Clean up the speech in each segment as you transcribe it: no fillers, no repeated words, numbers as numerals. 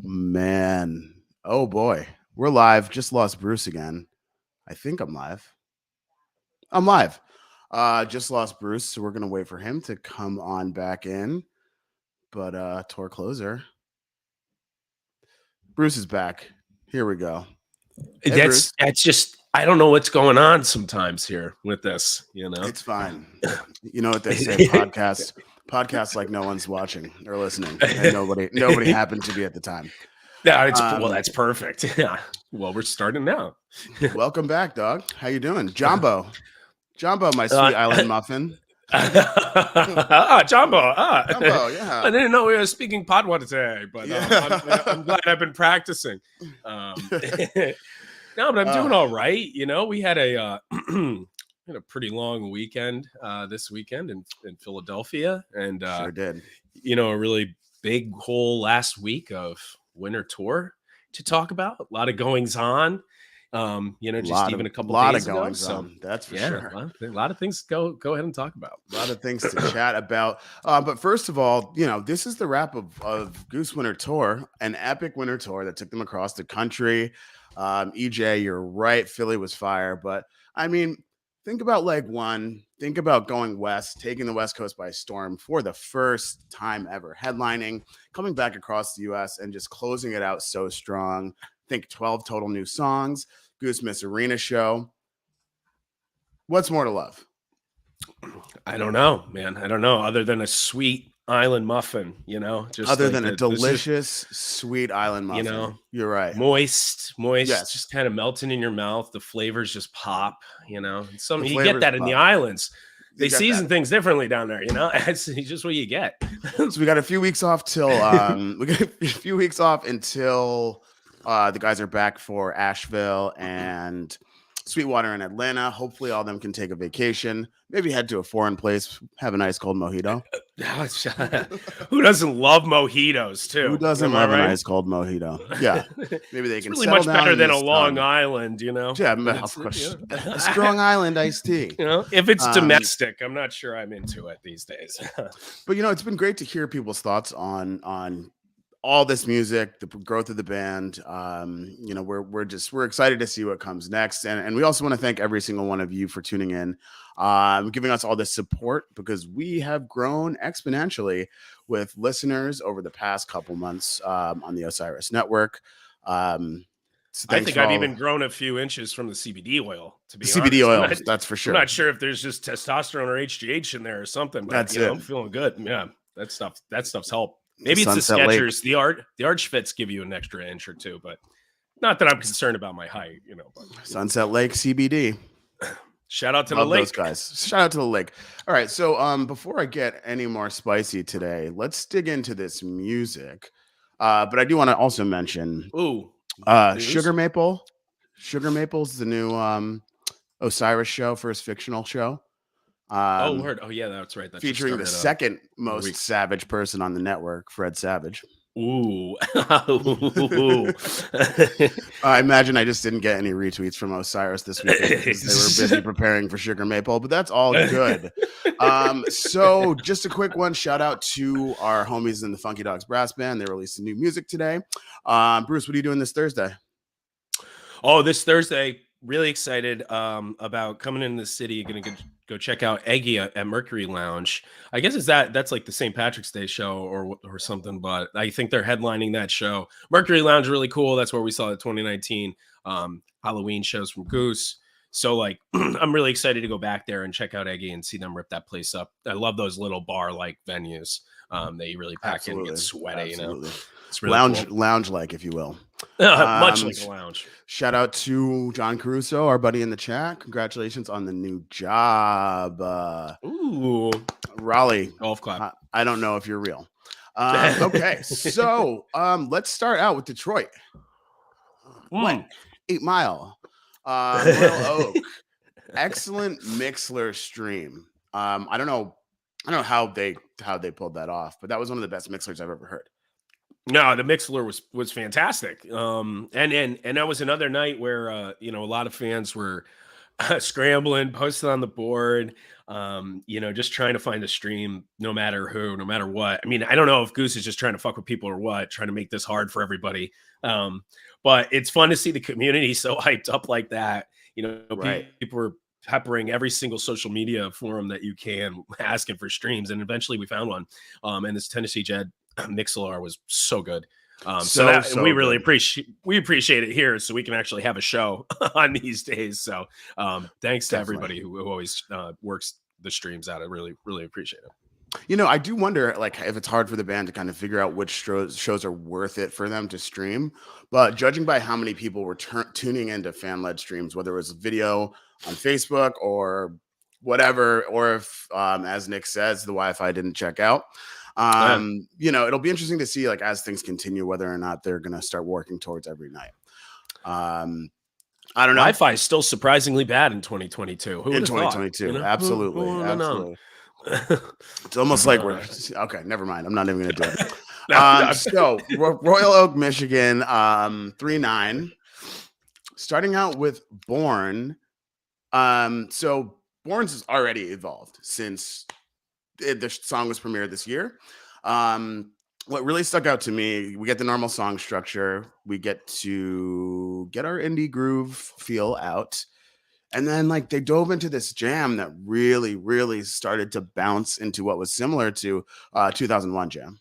Man. Oh boy. We're live. Just lost Bruce again. I think I'm live. I'm live. Just lost Bruce, so we're gonna wait for him to come on back in. But tour closer. Bruce is back. Here we go. Hey Bruce. That's just I don't know what's going on sometimes here with this, It's fine. You know what they say, podcasts like no one's watching or listening. And nobody happened to be at the time. Yeah, that's perfect. Yeah. Well, we're starting now. Welcome back, dog. How you doing? Jumbo, my sweet island muffin. Jumbo. Jumbo, yeah. I didn't know we were speaking Padua today, but I'm glad I've been practicing. No, but I'm doing all right. We had a pretty long weekend this weekend in Philadelphia, and sure did. A really big whole last week of winter tour to talk about. A lot of goings on. Even a couple days ago. So that's for sure. A lot of things to go ahead and talk about. A lot of things to chat about. But first of all, this is the wrap of Goose Winter Tour, an epic winter tour that took them across the country. EJ, you're right. Philly was fire. But I mean, think about leg one. Think about going west, taking the West Coast by storm for the first time ever, headlining, coming back across the U.S. and just closing it out so strong. I think 12 total new songs. Goose Miss Arena show. What's more to love? I don't know, man. I don't know. Other than a sweet island muffin, just other than a delicious, sweet island muffin. You're right. Moist, yes. Just kind of melting in your mouth. The flavors just pop, you get that in the islands. They season things differently down there, It's just what you get. So we got a few weeks off until the guys are back for Asheville and Sweetwater in Atlanta. Hopefully all of them can take a vacation, maybe head to a foreign place, have a nice cold mojito. Who doesn't love mojitos too? Who doesn't love a nice cold mojito? Yeah. Maybe they can really much better than a Long Island, Yeah, of course. A strong island iced tea. If it's domestic, I'm not sure I'm into it these days. But it's been great to hear people's thoughts on all this music, the growth of the band. We're excited to see what comes next. And we also want to thank every single one of you for tuning in, giving us all this support, because we have grown exponentially with listeners over the past couple months on the Osiris Network. I think I've even grown a few inches from the CBD oil, to be honest. CBD oil, that's for sure. I'm not sure if there's just testosterone or HGH in there or something, but that's it. I'm feeling good. Yeah, that stuff's helped. Maybe it's the Skechers. The arch fits give you an extra inch or two, but not that I'm concerned about my height, But. Sunset Lake CBD. Shout out to the lake. Those guys. Shout out to the lake. All right, so before I get any more spicy today, let's dig into this music. But I do want to also mention Sugar Maple. Sugar Maple's the new Osiris show, first fictional show. Word. Oh, yeah, that's right. That featuring the second most savage person on the network, Fred Savage. Ooh. I imagine I just didn't get any retweets from Osiris this weekend because they were busy preparing for Sugar Maple, but that's all good. So just a quick one. Shout out to our homies in the Funky Dogs Brass Band. They released some new music today. Bruce, what are you doing this Thursday? Oh, this Thursday, really excited about coming into the city. Going to go check out Eggy at Mercury Lounge. I guess that's like the St. Patrick's Day show or something, but I think they're headlining that show. Mercury Lounge, really cool. That's where we saw the 2019 Halloween shows from Goose. So I'm really excited to go back there and check out Eggy and see them rip that place up. I love those little bar-like venues. They really pack in and get sweaty, It's really lounge-like, if you will. Much like a lounge. Shout out to John Caruso, our buddy in the chat. Congratulations on the new job. Ooh. Raleigh. Golf clap. I don't know if you're real. Okay, so let's start out with Detroit. 8 Mile. Royal Oak. Excellent Mixler stream. I don't know how they pulled that off, but that was one of the best Mixlers I've ever heard. No, the Mixler was fantastic. And that was another night where a lot of fans were scrambling, posted on the board. Just trying to find a stream, no matter who, no matter what. I mean, I don't know if Goose is just trying to fuck with people or what, trying to make this hard for everybody. Um, but it's fun to see the community so hyped up like that. Right. People were peppering every single social media forum that you can, asking for streams, and eventually we found one. And this Tennessee Jed Mixlr was so good. So So, that we so really good. appreciate it here, so we can actually have a show on these days. So thanks to Definitely. everybody who always works the streams out. I really, really appreciate it. I do wonder, like, if it's hard for the band to kind of figure out which shows are worth it for them to stream. But judging by how many people were tuning into fan-led streams, whether it was video on Facebook or whatever, or if, as Nick says, the Wi-Fi didn't check out, Yeah. it'll be interesting to see, like, as things continue, whether or not they're going to start working towards every night. I don't know. Wi-Fi is still surprisingly bad in 2022. Who would In have thought? 2022, Who absolutely, would have known? absolutely. It's almost like we're okay. Never mind. I'm not even going to do it. No. So Royal Oak, Michigan, 3-9. Starting out with Born. So Born's has already evolved since the song was premiered this year. What really stuck out to me, we get the normal song structure. We get to get our indie groove feel out. And then, like, they dove into this jam that really, really started to bounce into what was similar to 2001 jam.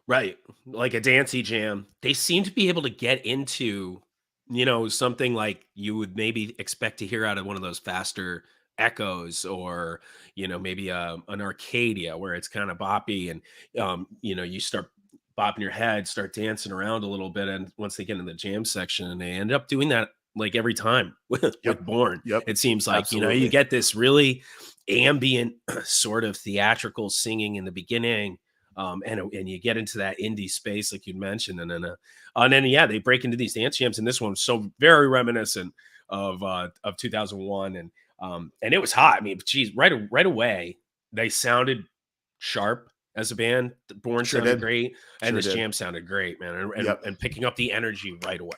Right. Like a dancey jam. They seem to be able to get into, something like you would maybe expect to hear out of one of those faster echoes, or, maybe an Arcadia where it's kind of boppy, and, you start bopping your head, start dancing around a little bit. And once they get in the jam section, and they end up doing that like every time with Yep. Born, Yep. it seems like, you Absolutely. get this really ambient sort of theatrical singing in the beginning. And you get into that indie space, like you mentioned, and then yeah, they break into these dance jams, and this one's so very reminiscent of 2001, and it was hot. I mean, geez, right away they sounded sharp as a band. Born Sure sounded did. great, and Sure this did. jam sounded great, man, and, Yep. and picking up the energy right away.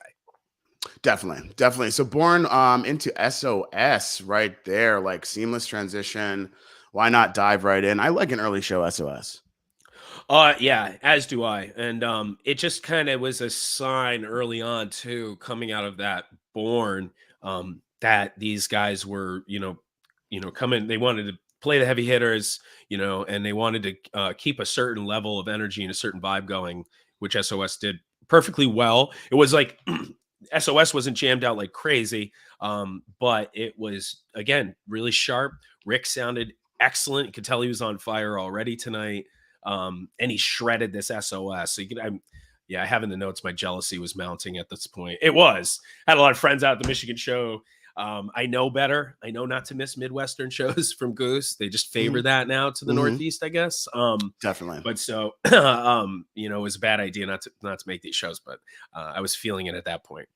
Definitely. So Born into SOS right there, like seamless transition. Why not dive right in? I like an early show SOS. Yeah, as do I. And it just kind of was a sign early on too, coming out of that Born, that these guys were, coming. They wanted to play the heavy hitters, and they wanted to keep a certain level of energy and a certain vibe going, which SOS did perfectly well. It was like SOS wasn't jammed out like crazy, but it was, again, really sharp. Rick sounded excellent. You could tell he was on fire already tonight. And he shredded this SOS. So I have in the notes, my jealousy was mounting at this point. It was. Had a lot of friends out at the Michigan show. I know better. I know not to miss Midwestern shows from Goose. They just favor that now to the Northeast, I guess. Definitely. But so, it was a bad idea not to make these shows, but I was feeling it at that point.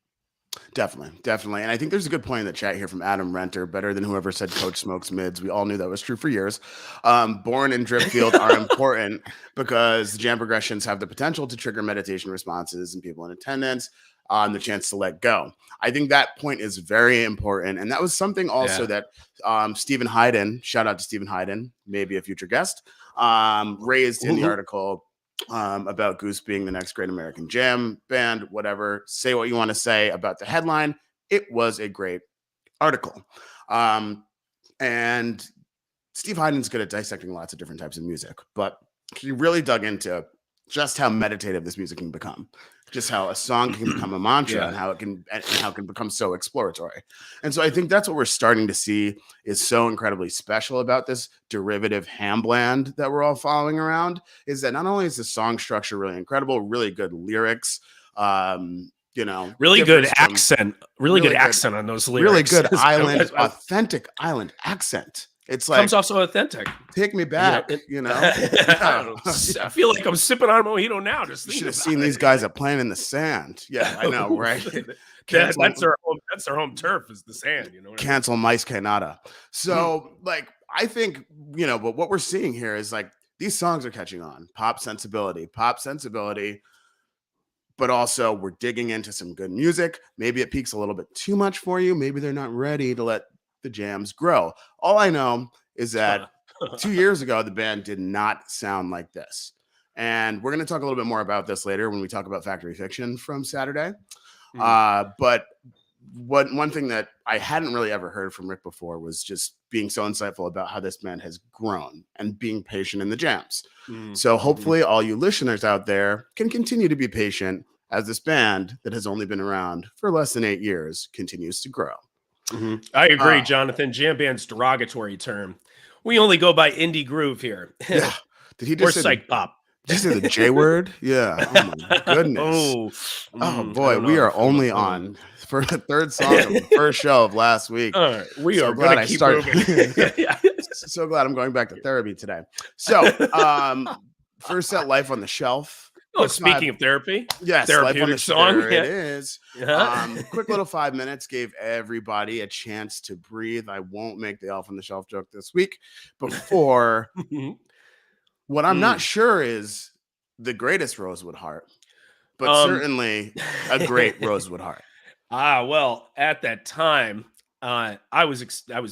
Definitely. And I think there's a good point in the chat here from Adam Renter, better than whoever said Coach smokes mids. We all knew that was true for years. Born and Dripfield are important because the jam progressions have the potential to trigger meditation responses and people in attendance on the chance to let go. I think that point is very important. And that was something also that Stephen Hayden, shout out to Stephen Hayden, maybe a future guest, raised in the article about Goose being the next great American jam band, whatever. Say what you want to say about the headline. It was a great article. And Steve Hayden's good at dissecting lots of different types of music, but he really dug into just how meditative this music can become, just how a song can become a mantra, and how it can become so exploratory. And so I think that's what we're starting to see is so incredibly special about this derivative Hamblend that we're all following around, is that not only is the song structure really incredible, really good lyrics, really good accent, really good accent on those lyrics, really good island, authentic island accent. It's like, comes off so authentic. Take me back, I feel like I'm sipping on mojito now. Just should have seen these guys at Playing in the Sand. Yeah, I know, right? That's their home turf is the sand. Cancel Mice Canada. So, like, I think but what we're seeing here is like these songs are catching on. Pop sensibility, but also we're digging into some good music. Maybe it peaks a little bit too much for you. Maybe they're not ready to let the jams grow. All I know is that 2 years ago, the band did not sound like this. And we're going to talk a little bit more about this later when we talk about Factory Fiction from Saturday. But one thing that I hadn't really ever heard from Rick before was just being so insightful about how this band has grown and being patient in the jams. So hopefully all you listeners out there can continue to be patient as this band that has only been around for less than 8 years continues to grow. I agree, Jonathan. Jam band's derogatory term. We only go by indie groove here. Yeah. Did he just or psych pop? Did you say the J word? Yeah. Oh my goodness. Oh boy, we are only on for the third song of the first show of last week. We are going to keep moving. So glad I'm going back to therapy today. So, first set, Life on the Shelf. Oh, speaking of therapy, yes, therapeutic Life on the song. There it is. Quick little 5 minutes gave everybody a chance to breathe. I won't make the Elf on the Shelf joke this week. Before, what I'm not sure is the greatest Rosewood Heart, but certainly a great Rosewood Heart. Well, at that time, I was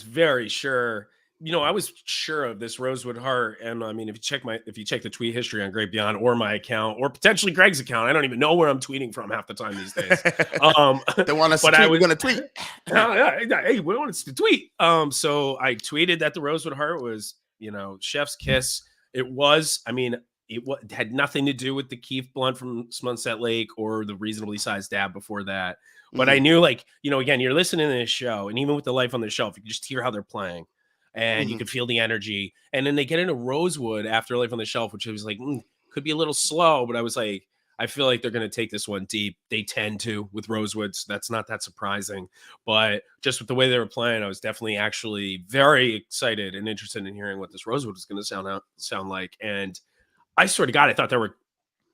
very sure. I was sure of this Rosewood Heart, and I mean, if you check the tweet history on Great Beyond or my account or potentially Greg's account, I don't even know where I'm tweeting from half the time these days. They want us to tweet. We're going to tweet. Hey, we want us to tweet. So I tweeted that the Rosewood Heart was, Chef's Kiss. It was. I mean, it had nothing to do with the Keith Blunt from Sunset Lake or the Reasonably Sized Dab before that. But I knew, again, you're listening to this show, and even with the Life on the Shelf, you can just hear how they're playing. And you could feel the energy. And then they get into Rosewood after Life on the Shelf, which I was like, could be a little slow. But I was like, I feel like they're going to take this one deep. They tend to with Rosewoods. That's not that surprising. But just with the way they were playing, I was definitely actually very excited and interested in hearing what this Rosewood was going to sound like. And I swear to God, I thought they were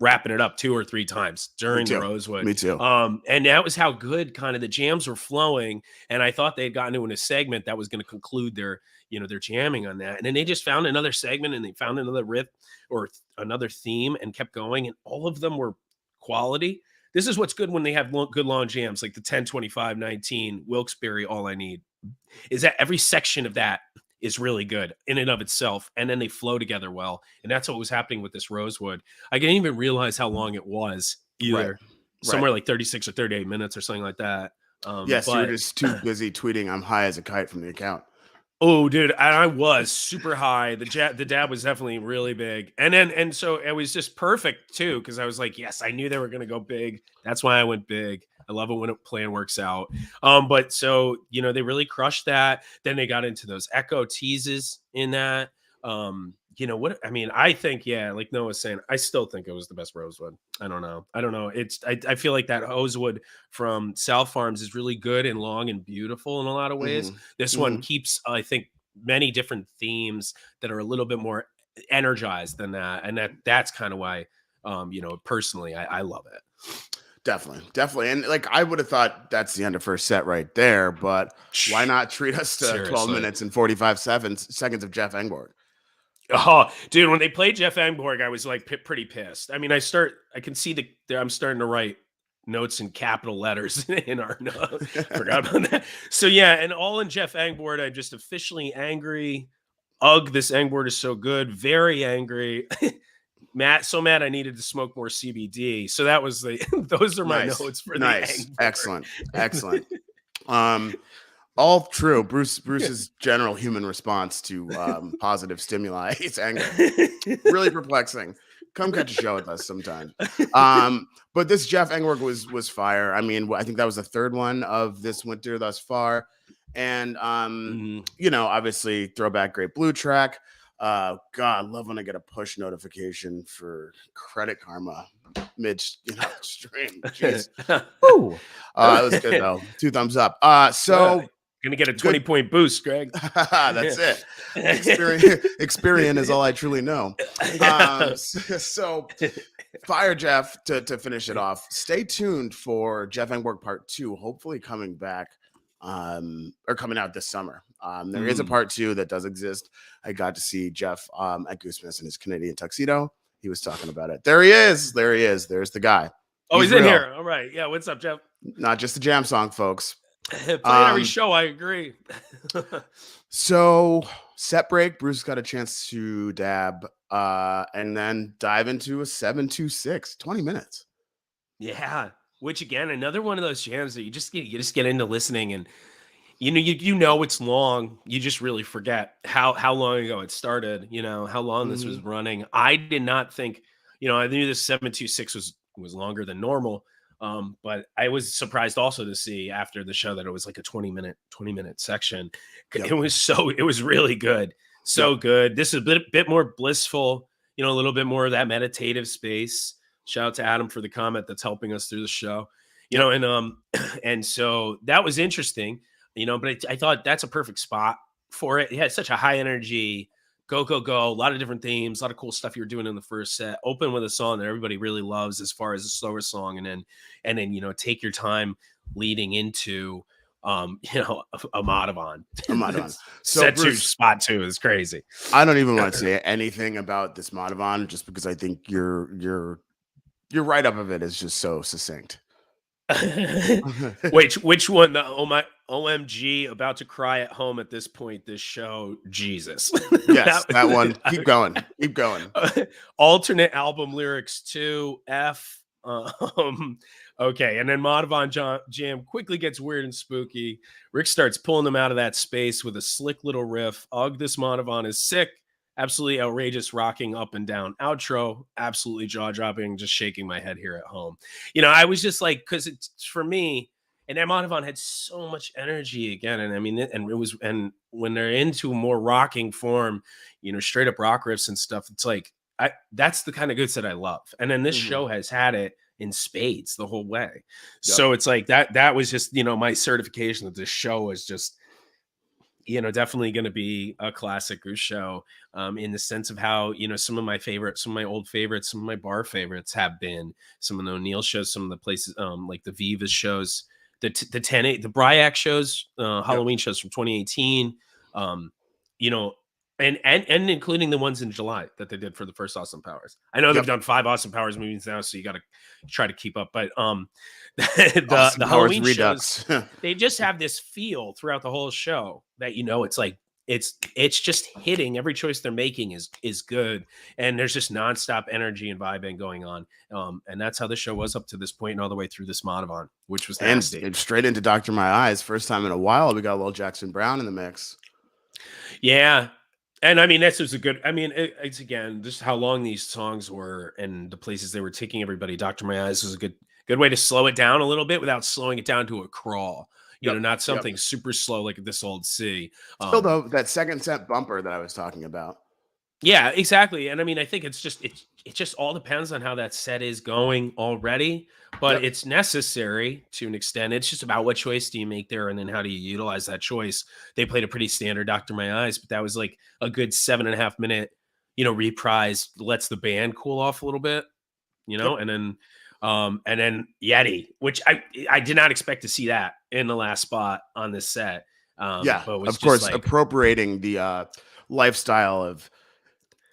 wrapping it up 2 or 3 times during the Rosewood. Me too. And that was how good kind of the jams were flowing. And I thought they had gotten into a segment that was going to conclude their jamming on that. And then they just found another segment and they found another riff or another theme and kept going. And all of them were quality. This is what's good when they have good long jams, like the 10, 25, 19, Wilkes-Barre, All I Need, is that every section of that is really good in and of itself. And then they flow together well. And that's what was happening with this Rosewood. I didn't even realize how long it was either. Right. Somewhere like 36 or 38 minutes or something like that. Yes, you were just too busy tweeting, "I'm high as a kite" from the account. Oh, dude, I was super high. The dab was definitely really big. And so it was just perfect too. Cause I was like, yes, I knew they were going to go big. That's why I went big. I love it when a plan works out. But so, they really crushed that. Then they got into those echo teases in that. I think, like Noah was saying, I still think it was the best Rosewood. I don't know. I feel like that Rosewood from South Farms is really good and long and beautiful in a lot of ways. This one keeps, I think, many different themes that are a little bit more energized than that. And that's kind of why, personally, I love it. Definitely. And I would have thought that's the end of first set right there, but why not treat us to Seriously. 12 minutes and 45 seconds of Jeff Engborg? Oh, dude, when they played Jeff Engborg, I was pretty pissed. I mean, I can see I'm starting to write notes in capital letters in our notes. Forgot about that. So yeah, and all in Jeff Engborg, I'm just officially angry. Ugh, this Engborg is so good. Very angry. So mad I needed to smoke more CBD. So that was those are my notes for nice. Excellent. All true. Bruce's general human response to positive stimuli is anger. Really perplexing. Come catch a show with us sometime. But this Jeff Engborg was fire. I mean, I think that was the third one of this winter thus far. And obviously throwback Great Blue track. God, love when I get a push notification for Credit Karma mid-stream. Jeez. Woo. It was good though. 2 thumbs up. So gonna get a 20-point boost, Greg. That's it. Experience is all I truly know. So fire Jeff to finish it off. Stay tuned for Jeff Engborg Part 2, hopefully coming back or coming out this summer. There is a Part 2 that does exist. I got to see Jeff at Gooseday in his Canadian tuxedo. He was talking about it. There he is. There's the guy. Oh, he's in here. All right. Yeah. What's up, Jeff? Not just a jam song, folks. Play it every Um, show. I agree. so set break, Bruce got a chance to dab, and then dive into a 726, 20 minutes. Yeah, which again, another one of those jams that you just get into listening, and you know it's long. You just really forget how long ago it started. How long this was Mhm. running. I did not think. I knew this 726 was longer than normal. But I was surprised also to see after the show that it was like a 20-minute section. It Yep. was it was really good, Yep. so good. This is a bit more blissful. A little bit more of that meditative space. Shout out to Adam for the comment that's helping us through the show. Yep. And and so that was interesting. But I thought that's a perfect spot for it. It had such a high energy, go, go, go, a lot of different themes, a lot of cool stuff you were doing in the first set. Open with a song that everybody really loves as far as a slower song, and then take your time leading into a Madhavan. I'm not on. So Set two, Bruce, spot two is crazy. I don't even want to say anything about this Madhavan just because I think your write up of it is just so succinct. Which one? The OMG, about to cry at home at this point. This show, Jesus. Yes, that one. Keep going. Keep going. Alternate album lyrics to F. Okay, and then Madhavan Jam quickly gets weird and spooky. Rick starts pulling them out of that space with a slick little riff. Ugh, this Madhavan is sick. Absolutely outrageous, rocking up and down outro. Absolutely jaw dropping. Just shaking my head here at home. I was just like, because it's for me, and Madhavan had so much energy again, and I mean, and it was, and when they're into a more rocking form, straight up rock riffs and stuff, it's like that's the kind of goods that I love, and then this Mhm. show has had it in spades the whole way. Yep. So it's like that was just my certification that this show was just definitely going to be a classic Goose show, in the sense of how some of my favorites, some of my old favorites, some of my bar favorites have been some of the O'Neill shows, some of the places, like the Vivas shows, the 10 the Bryac shows, Yep. Halloween shows from 2018, um, you know, and including the ones in July that they did for the first Austin Powers. I know they've Yep. done 5 Austin Powers movies now, so you got to try to keep up. But the Austin Powers Halloween shows, Redux. they just have this feel throughout the whole show that it's like it's just hitting. Every choice they're making is good, and there's just nonstop energy and vibing going on. And that's how the show was up to this point and all the way through this Madhavan, which was and, nasty. and straight into Doctor My Eyes. First time in a while, we got a little Jackson Brown in the mix. Yeah. And I mean, this was a good. I mean, it's again just how long these songs were and the places they were taking everybody. Doctor My Eyes was a good way to slow it down a little bit without slowing it down to a crawl. Yep. Not Yep. something super slow like this old C. Still Um, though, that second set bumper that I was talking about. Yeah, exactly. And I mean, I think it just all depends on how that set is going already, but Yep. it's necessary to an extent. It's just about what choice do you make there and then how do you utilize that choice. They played a pretty standard Doctor My Eyes, but that was like a good 7.5 minute, reprise, lets the band cool off a little bit, Yep. and then Yeti, which I did not expect to see that in the last spot on this set. Yeah. But it was Of just course, like, appropriating the lifestyle of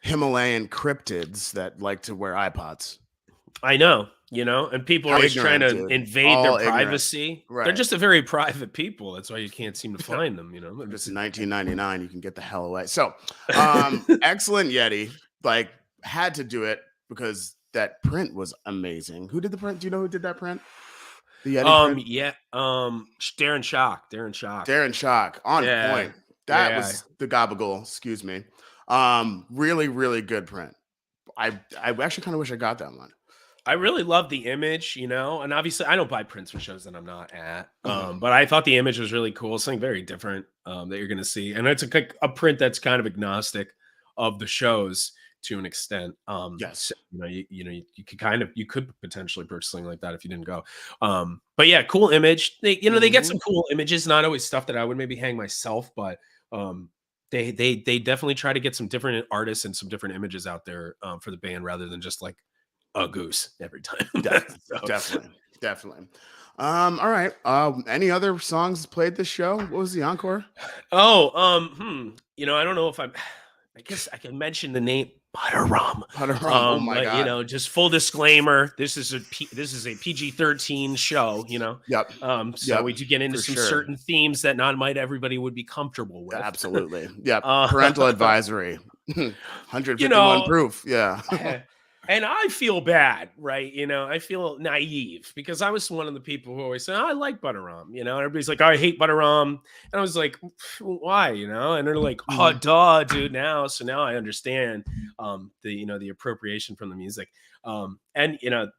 Himalayan cryptids that like to wear iPods. I know, and people are How always trying ignorant, to dude. invade their All ignorant. privacy. They're Right. just a very private people. That's why you can't seem to find them, Just in 1999, you can get the hell away. So, excellent Yeti. Like, had to do it because that print was amazing. Who did the print? Do you know who did that print? The Yeti print? Yeah, Darren Shock. Darren Shock. On Yeah. point. That Yeah. was the gobble, excuse me. Really, really good print. I actually kind of wish I got that one. I really love the image, and obviously I don't buy prints for shows that I'm not at. Mhm. But I thought the image was really cool, something very different, that you're going to see, and it's a print that's kind of agnostic of the shows to an extent. So, Yes. you could potentially purchase something like that if you didn't go. But yeah, cool image. They get Mhm. some cool images, not always stuff that I would maybe hang myself, but they definitely try to get some different artists and some different images out there, for the band rather than just like a goose every time. So, Definitely. Definitely. All right. Any other songs played this show? What was the encore? oh, I don't know if I guess I can mention the name. butter rum. Butter rum. Oh my But, you God. know, just full disclaimer, this is a PG-13 show, you know. Yep. So Yep. we do get into For some sure. certain themes that not might everybody would be comfortable with. Absolutely. Yep. uh, Parental advisory. you 151 know, proof. Yeah. and I feel bad, right? You know, I feel naive because I was one of the people who always say, "Oh, I like butter rum," you know, and everybody's like, "Oh, I hate butter rum," and I was like, "Why?" You know, and they're like, "Oh, Mhm. duh, dude." Now I understand the the appropriation from the music, and you know,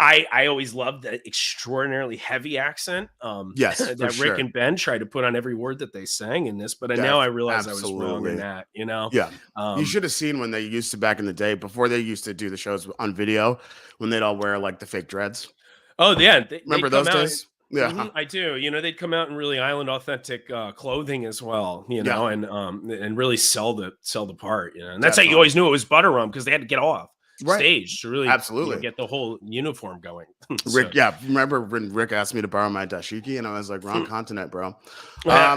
I always loved that extraordinarily heavy accent Yes, for that Rick sure. and Ben tried to put on every word that they sang in this, but now I realize I was wrong in Absolutely. that, you know. Yeah. You Um, should have seen when they used to back in the day, before they used to do the shows on video, when they'd all wear like the fake dreads. oh yeah, Remember they'd come those out. days? Yeah. I do. You know, they'd come out in really island authentic clothing as well. You Yeah. know, and really sell the part. You know, and that's how you Definitely. always knew it was butter rum because they had to get off Right. stage to really Absolutely. get the whole uniform going. Rick, So. yeah. Remember when Rick asked me to borrow my dashiki and I was like, wrong continent, bro. All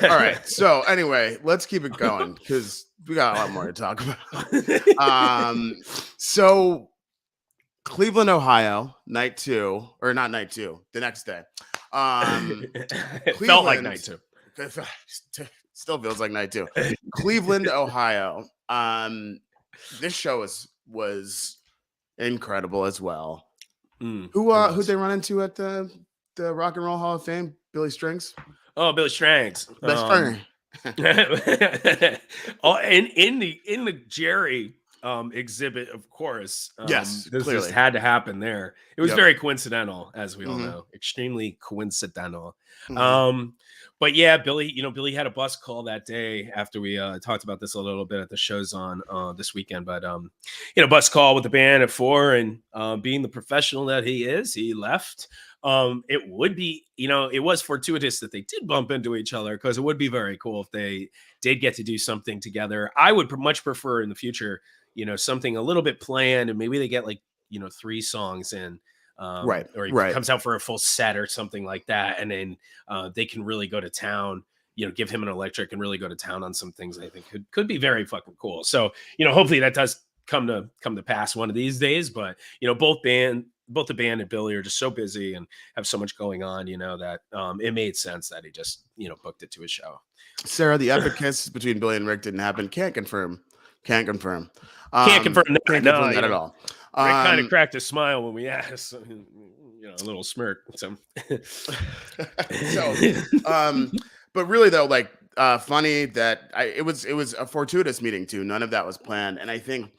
right. So anyway, let's keep it going because we got a lot more to talk about. So Cleveland, Ohio, night two, or not night two, the next day. It felt like Cleveland night two. still feels like night two. Cleveland, Ohio. This show was incredible as well. Who'd they run into at the Rock and Roll Hall of Fame? Billy Strings. Oh, Billy Strangs. Best friend. Oh, and in the Jerry exhibit, of course. Yes, This just clearly. had to happen there. It was Yep. very coincidental, as we all Mhm. know. Extremely coincidental. Mhm. But yeah, Billy, you know, Billy had a bus call that day after we talked about this a little bit at the shows on this weekend. But you know, bus call with the band at 4, and being the professional that he is, he left. It would be, you know, it was fortuitous that they did bump into each other because it would be very cool if they did get to do something together. I would much prefer in the future, you know, something a little bit planned, and maybe they get like, you know, 3 songs in, Right. or he Right. comes out for a full set or something like that, and then they can really go to town. You know, give him an electric and really go to town on some things. I think could be very fucking cool. So you know, hopefully that does come to pass one of these days. But you know, both the band and Billy are just so busy and have so much going on, you know, that it made sense that he just, you know, booked it to his show. Sarah, the epic kiss between Billy and Rick didn't happen. Can't confirm. Can't confirm. Can't confirm that. Can't No, confirm that you at know, all. Rick kind of cracked a smile when we asked, you know, a little smirk. So, So, but really though, like, funny that it was a fortuitous meeting too. None of that was planned, and I think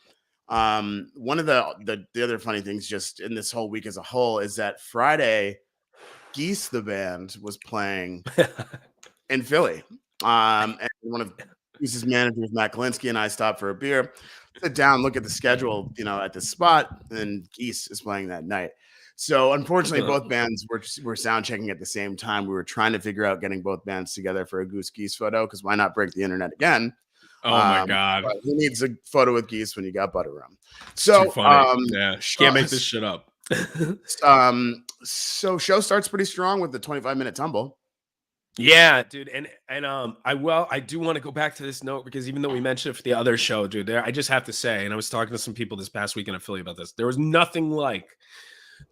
one of the other funny things just in this whole week as a whole is that Friday, Geese the band was playing in Philly. And one of Goose's managers, Matt Kalinsky, and I stopped for a beer, sit down, look at the schedule, you know, at the spot, and Geese is playing that night. So unfortunately, both bands were sound checking at the same time. We were trying to figure out getting both bands together for a Goose Geese photo because why not break the internet again? oh my God. But who needs a photo with Geese when you got butter rum? It's too So, funny. Yeah. Can't make this shit up. so show starts pretty strong with the 25-minute tumble. Yeah, dude, and I do want to go back to this note because even though we mentioned it for the other show, dude, I just have to say, and I was talking to some people this past weekend in Philly about this. There was nothing like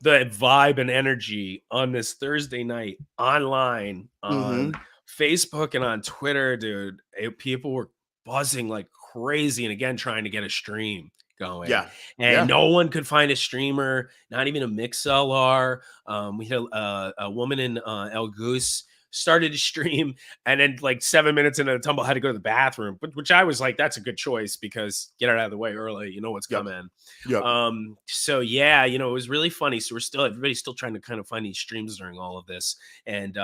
the vibe and energy on this Thursday night online on Facebook and on Twitter, dude. People were buzzing like crazy, and again trying to get a stream going. Yeah, And no one could find a streamer, not even a MixLR. We had a woman in El Goose started to stream, and then like 7 minutes into the tumble had to go to the bathroom, which I was like, that's a good choice because get it out of the way early, you know what's coming. So yeah, you know, it was really funny. So everybody's still trying to kind of find these streams during all of this, and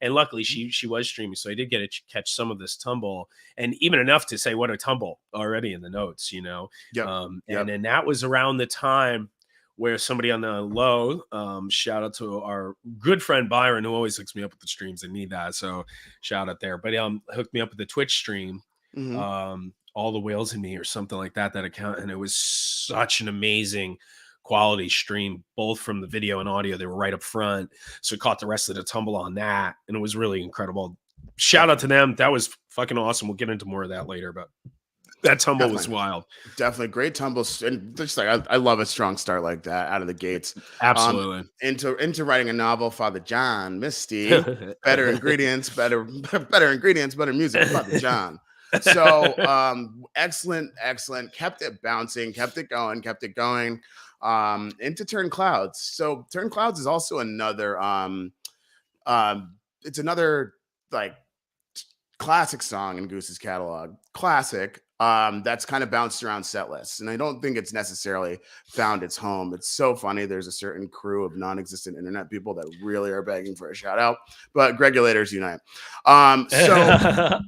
luckily she was streaming, so I did get to catch some of this tumble, and even enough to say what a tumble already in the notes, you know. And then that was around the time where somebody on the low, shout out to our good friend Byron, who always hooks me up with the streams. I need that, so shout out there. But hooked me up with the Twitch stream, All the Whales in Me or something like that account, and it was such an amazing quality stream, both from the video and audio. They were right up front, so caught the rest of the tumble on that, and it was really incredible. Shout out to them. That was fucking awesome. We'll get into more of that later, but That tumble was Definitely. wild. Definitely great tumbles, and just like I love a strong start like that out of the gates. Um, Absolutely. into writing a novel, Father John Misty, better ingredients, better better ingredients, better music, Father John. So excellent, excellent. Kept it bouncing, kept it going, kept it going. Into Turn Clouds. So Turn Clouds is also another it's another like classic song in Goose's catalog. Classic. That's kind of bounced around set lists. And I don't think it's necessarily found its home. It's so funny. There's a certain crew of non-existent internet people that really are begging for a shout out, but Regulators unite. So just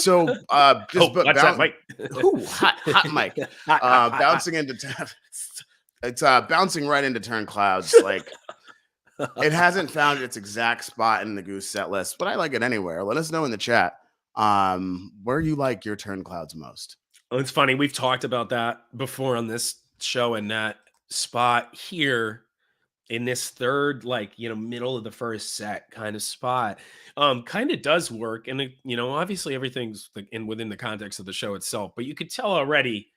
Oh, but watch that, bounce Mike. who hot mic. Hot, hot, hot, hot. Bouncing into it's bouncing right into Turn Clouds. Like it hasn't found its exact spot in the Goose set list, but I like it anywhere. Let us know in the chat where you like your Turn Clouds most. Well, it's funny. We've talked about that before on this show, and that spot here in this third, like, middle of the first set kind of spot, kind of does work. And obviously everything's like within the context of the show itself, but you could tell already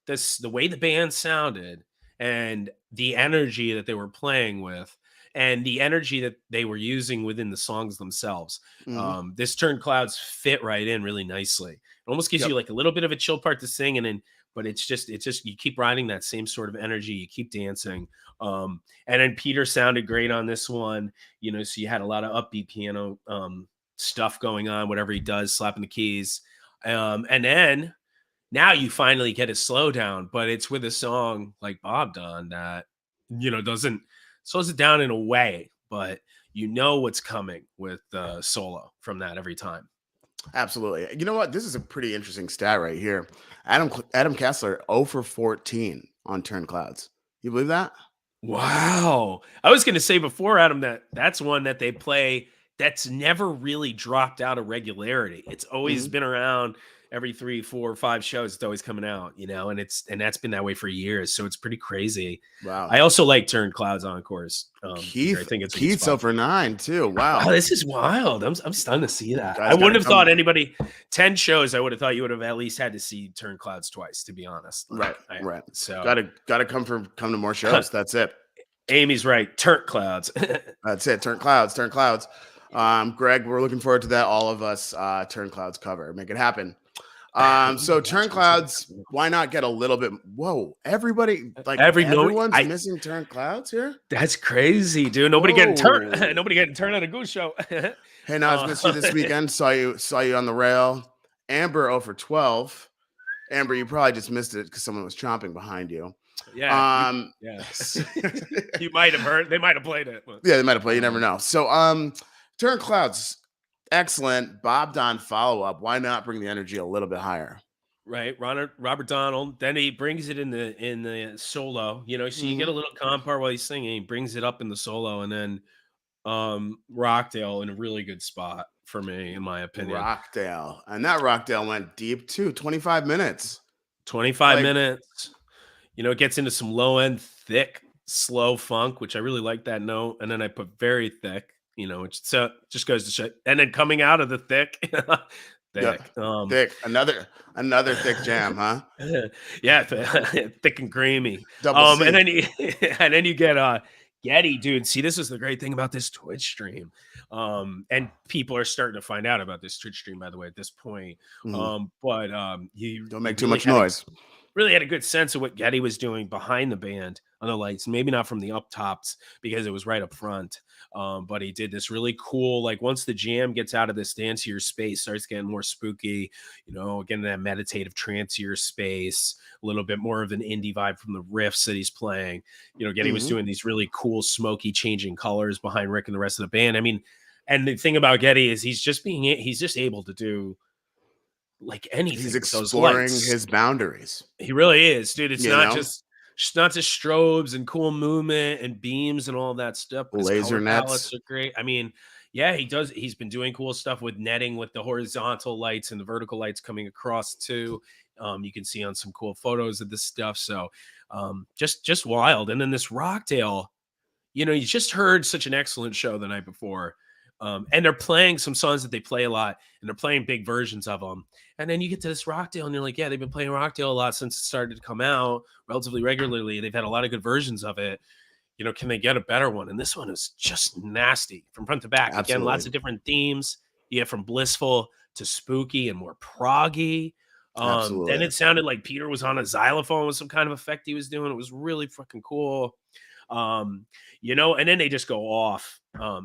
the way the band sounded and the energy that they were playing with and the energy that they were using within the songs themselves. Mhm. This Turn Clouds fit right in really nicely. It almost gives Yep. you like a little bit of a chill part to sing, and then but it's just you keep riding that same sort of energy, you keep dancing. And then Peter sounded great on this one, so you had a lot of upbeat piano stuff going on, whatever he does, slapping the keys. And then now you finally get a slowdown, but it's with a song like Bob Don that, doesn't slows it down in a way, but you know what's coming with the solo from that every time. Absolutely. You know what? This is a pretty interesting stat right here. Adam Kessler 0 for 14 on Turn Clouds. You believe that? Wow. I was going to say before, Adam, that's one that they play that's never really dropped out of regularity. It's always Mhm. been around every 3, 4, 5 shows. It's always coming out, and that's been that way for years. So it's pretty crazy. Wow. I also like Turn Clouds Encores. Here. I think it's a good Keith's spot. over 9 too. Wow. Oh, this is wild. I'm stunned to see that. I Guys wouldn't gotta have thought come. anybody 10 shows. I would have thought you would have at least had to see Turn Clouds twice, to be honest. Right, right. So Gotta come to more shows. That's it. Amy's right. Turn Clouds. That's it. Turn Clouds, Turn Clouds. Greg, we're looking forward to that. All of us Turn Clouds cover. Make it happen. So Turn Clouds, why not get a little bit? Whoa, everybody, like everyone's missing Turn Clouds here. That's crazy, dude. Nobody getting turned. Nobody getting turned on a Goose show. Hey, Nas, missed you this weekend. Saw you on the rail. Amber 0 for 12. Amber, you probably just missed it because someone was chomping behind you. Yeah. You might have heard. They might have played it. Yeah, they might have played. You never know. So, Turn Clouds, excellent. Bob Don follow up. Why not bring the energy a little bit higher? Right, Robert Donald. Then he brings it in the solo. So you get a little comp part while he's singing. He brings it up in the solo, and then Rockdale in a really good spot for me, in my opinion. Rockdale, and that Rockdale went deep too. 25 minutes. 25 minutes. It gets into some low end, thick, slow funk, which I really like that note. And then I put very thick, which just goes to shit. And then coming out of the thick, thick, thick, another thick jam, huh? Yeah, thick and creamy. Double C. And then you get Getty, dude. See, this is the great thing about this Twitch stream. And people are starting to find out about this Twitch stream, by the way, at this point. But you don't make too much noise. Really had a good sense of what Getty was doing behind the band on the lights, maybe not from the up tops because it was right up front. But he did this really cool, like once the jam gets out of this dancier space, starts getting more spooky, again, that meditative trancier space, a little bit more of an indie vibe from the riffs that he's playing. Getty was doing these really cool, smoky, changing colors behind Rick and the rest of the band. I mean, and the thing about Getty is he's just able to do like anything. He's exploring his boundaries. He really is, dude. It's not just strobes and cool movement and beams and all that stuff. Laser nets are great. I mean, yeah, he does. He's been doing cool stuff with netting, with the horizontal lights and the vertical lights coming across too. You can see on some cool photos of this stuff. So just wild. And then this Rockdale, you just heard such an excellent show the night before. And they're playing some songs that they play a lot, and they're playing big versions of them. And then you get to this Rockdale, and you're like, yeah, they've been playing Rockdale a lot since it started to come out relatively regularly. They've had a lot of good versions of it. Can they get a better one? And this one is just nasty from front to back. Again, lots Absolutely. of different themes. You get from blissful to spooky and more proggy. Then Absolutely. it sounded like Peter was on a xylophone with some kind of effect he was doing. It was really fucking cool. And then they just go off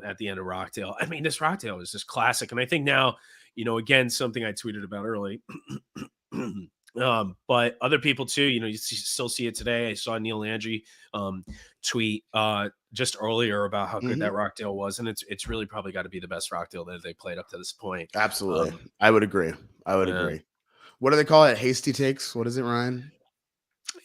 at the end of Rockdale. I mean, this Rockdale is just classic. And I think now, again, something I tweeted about early. But other people too, still see it today. I saw Neil Landry tweet just earlier about how good that Mhm. Rockdale was, and it's really probably got to be the best Rockdale that they played up to this point. Absolutely. Um, I would agree. I would yeah. agree. What do they call it? Hasty takes? What is it, Ryan?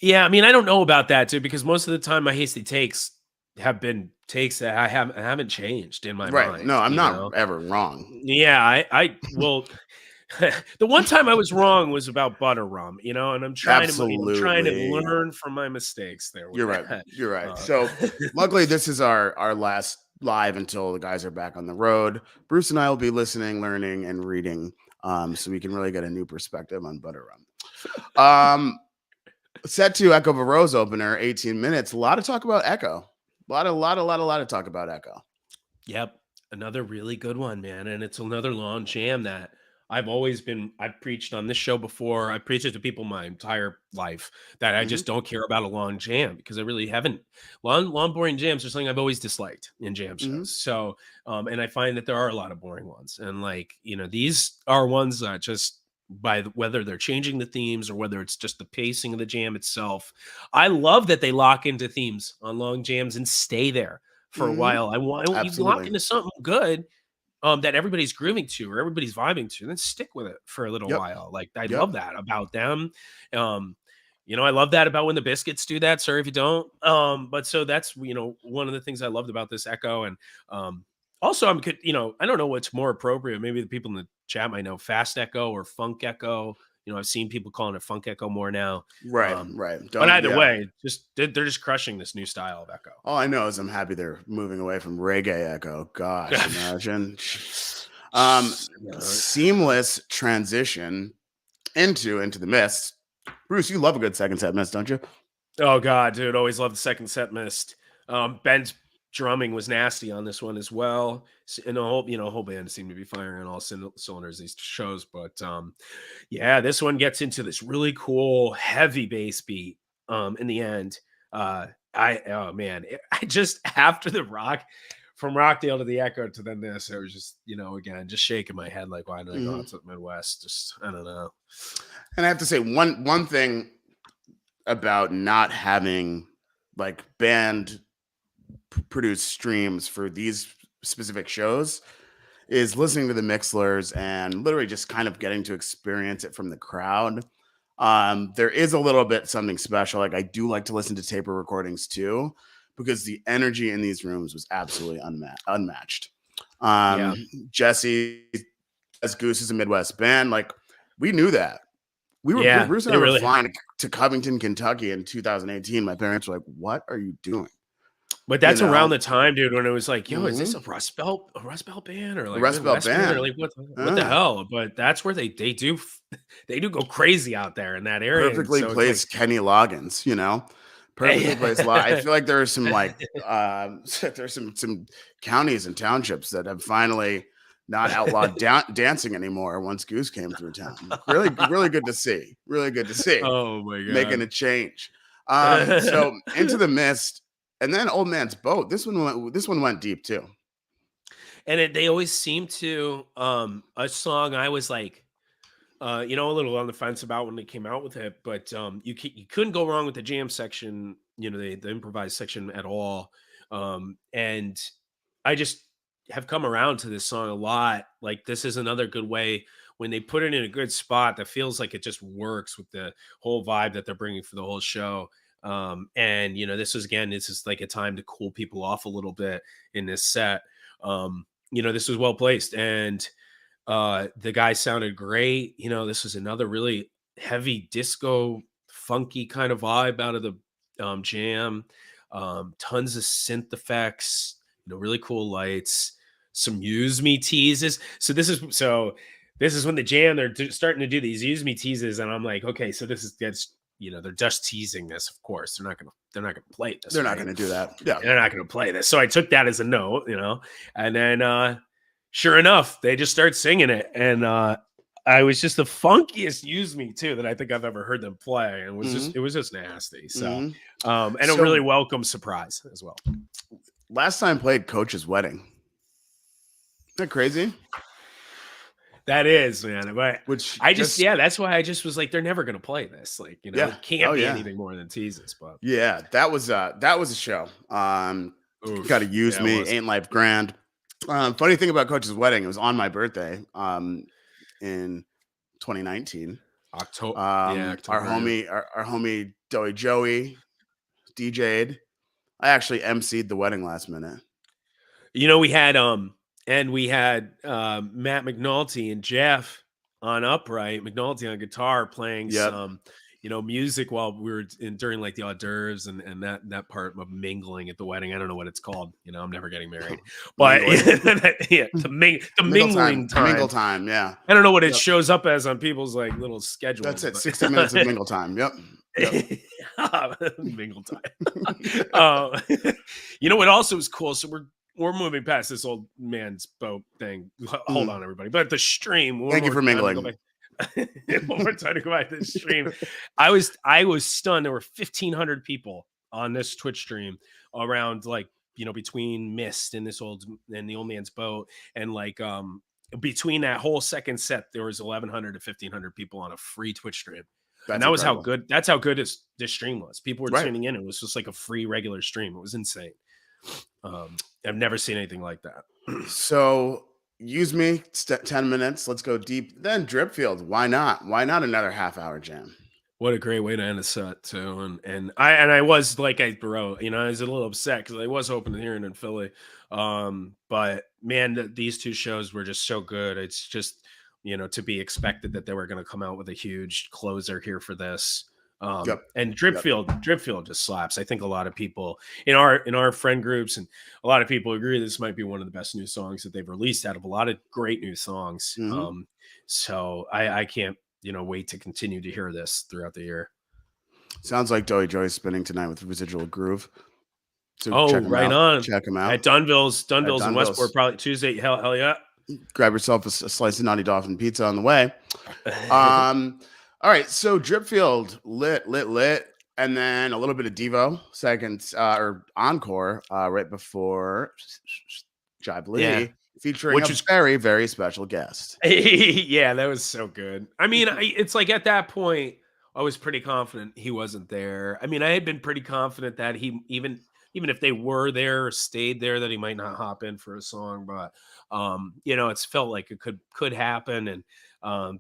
Yeah, I mean, I don't know about that too, because most of the time my hasty takes have been takes that I haven't changed in my Right. No, mind, I'm you not know? ever wrong. Yeah, I well, the one time I was wrong was about butter rum, and I'm trying to Absolutely. learn from my mistakes there with You're right. that. You're right. Uh, So, luckily, this is our last live until the guys are back on the road. Bruce and I will be listening, learning, and reading, so we can really get a new perspective on butter rum. Set to Echo of a Rose opener, 18 minutes. A lot of talk about Echo. A lot of talk about Echo. Yep. Another really good one, man. And it's another long jam that I've preached on this show before. I preached it to people my entire life that I Hmm. just don't care about a long jam because I really haven't. Long, boring jams are something I've always disliked in jam Hmm. shows. So, and I find that there are a lot of boring ones. And these are ones that just whether they're changing the themes or whether it's just the pacing of the jam itself. I love that they lock into themes on long jams and stay there for a Hmm. while. I want you lock Absolutely. into something good, that everybody's grooving to or everybody's vibing to, then stick with it for a little Yep. while. Like I Yep. love that about them. Um, I love that about when the Biscuits do that. Sorry if you don't. But so that's one of the things I loved about this Echo, and also I don't know what's more appropriate. Maybe the people in the chat might know fast Echo or funk Echo. I've seen people calling it funk Echo more now. Right. Um, Right. but Don't. either Yeah. way, they're just crushing this new style of Echo. All I know is I'm happy they're moving away from reggae Echo. Gosh, imagine. Uh, Seamless transition into the mist. Bruce, you love a good second set mist, don't you? Oh god, dude, always love the second set missed. Ben's drumming was nasty on this one as well, and the whole band seemed to be firing on all cylinders these shows. But yeah, this one gets into this really cool heavy bass beat. In the end, oh man, I just after the rock from Rockdale to the Echo to then this, it was just again just shaking my head like why did I go Hmm. out to the Midwest? Just I don't know. And I have to say one thing about not having like band produced streams for these specific shows is listening to the mixlers and literally just kind of getting to experience it from the crowd. There is a little bit something special. Like I do like to listen to taper recordings too, because the energy in these rooms was absolutely unmatched. Yeah, Jesse, as Goose is a Midwest band, like we knew that. We were yeah, Bruce and they I were really. flying to Covington, Kentucky in 2018. My parents were like, "What are you doing?" But You that's around know, the time, dude, when it was like, "Yo, is this mm-hmm. a Rust Belt band or A like Rust Belt Midwest band or band. like what the Ah, hell?" But that's where they do they do go crazy out there in that area, and perfectly so it's like, placed Kenny Loggins. Perfectly placed. I yeah. feel like there are some there's some counties and townships that have finally not outlawed dancing anymore once Goose came through town. Really, really good to see. Really good to see. Oh my Making god. a change. So into the mist, and then Old Man's Boat. This one went deep too. And they always seem to a song I was like a little on the fence about when they came out with it, but you couldn't go wrong with the jam section, the improvised section at all. And I just have come around to this song a lot. Like this is another good way when they put it in a good spot that feels like it just works with the whole vibe that they're bringing for the whole show. And this is like a time to cool people off a little bit in this set. This was well placed, and the guy sounded great. This was another really heavy disco, funky kind of vibe out of the jam. Tons of synth effects, really cool lights. some use me teases. So this is when the jam they're starting to do these use me teases, and I'm like, okay, so that's they're just teasing this. Of course, they're not gonna play this. They're not Right? going to do that. Yeah. They're not gonna play this. So I took that as a note, and then sure enough, they just start singing it, and I was just the funkiest use me too that I think I've ever heard them play, and it was just nasty. So, and a really So welcome surprise as well. last time played Coach's Wedding. Isn't that crazy? That is, man. But Which that's why I just was like, they're never gonna play this. Like, Yeah. it can't Oh, be yeah. anything more than teases. But Yeah, that was a show. oof, Got to use yeah, it me. was. Ain't life grand. Funny thing about Coach's Wedding, it was on my birthday in 2019. October. Our homie Doey Joey DJ'd. I actually emceed the wedding last minute. We had Matt McNulty and Jeff on upright, McNulty on guitar playing Yep. some music while we were during like the hors d'oeuvres and that part of mingling at the wedding. I don't know what it's called. I'm never getting married, but the mingling time. Mingle time. Yeah. I don't know what it shows up as on people's like little schedules. That's it. 60 minutes of mingle time. Yep. Mingle time. What also is cool. So we're moving past this old man's boat thing. Hold on, everybody. But the stream. Thank you for mingling. One more time to go back to the stream. I was stunned. There were 1,500 people on this Twitch stream around between Mist and the old man's boat, and between that whole second set, there was 1,100 to 1,500 people on a free Twitch stream. And that was how good. That's how good this stream was. People were tuning in. It was just like a free regular stream. It was insane. I've never seen anything like that. So use me 10 minutes. Let's go deep. Then Dripfield. Why not? Why not another half-hour jam? What a great way to end a set too. And I was like I wrote, I was a little upset because I was hoping to hear it in Philly. But man, these two shows were just so good. It's just to be expected that they were going to come out with a huge closer here for this. And Dripfield just slaps. I think a lot of people in our friend groups and a lot of people agree this might be one of the best new songs that they've released out of a lot of great new songs. Mm-hmm. So I can't wait to continue to hear this throughout the year. Sounds like Doey Joey's spinning tonight with Residual Groove. So check him out. Check him out at Dunville's in Westport, probably Tuesday. Hell yeah! Grab yourself a slice of Naughty Dolphin pizza on the way. All right, so Dripfield lit, and then a little bit of Devo second or encore right before Jive Lee, featuring a very, very special guest. Yeah, that was so good. I mean, it's like at that point, I was pretty confident he wasn't there. I mean, I had been pretty confident that he even if they were there or stayed there, that he might not hop in for a song. But it's felt like it could happen, and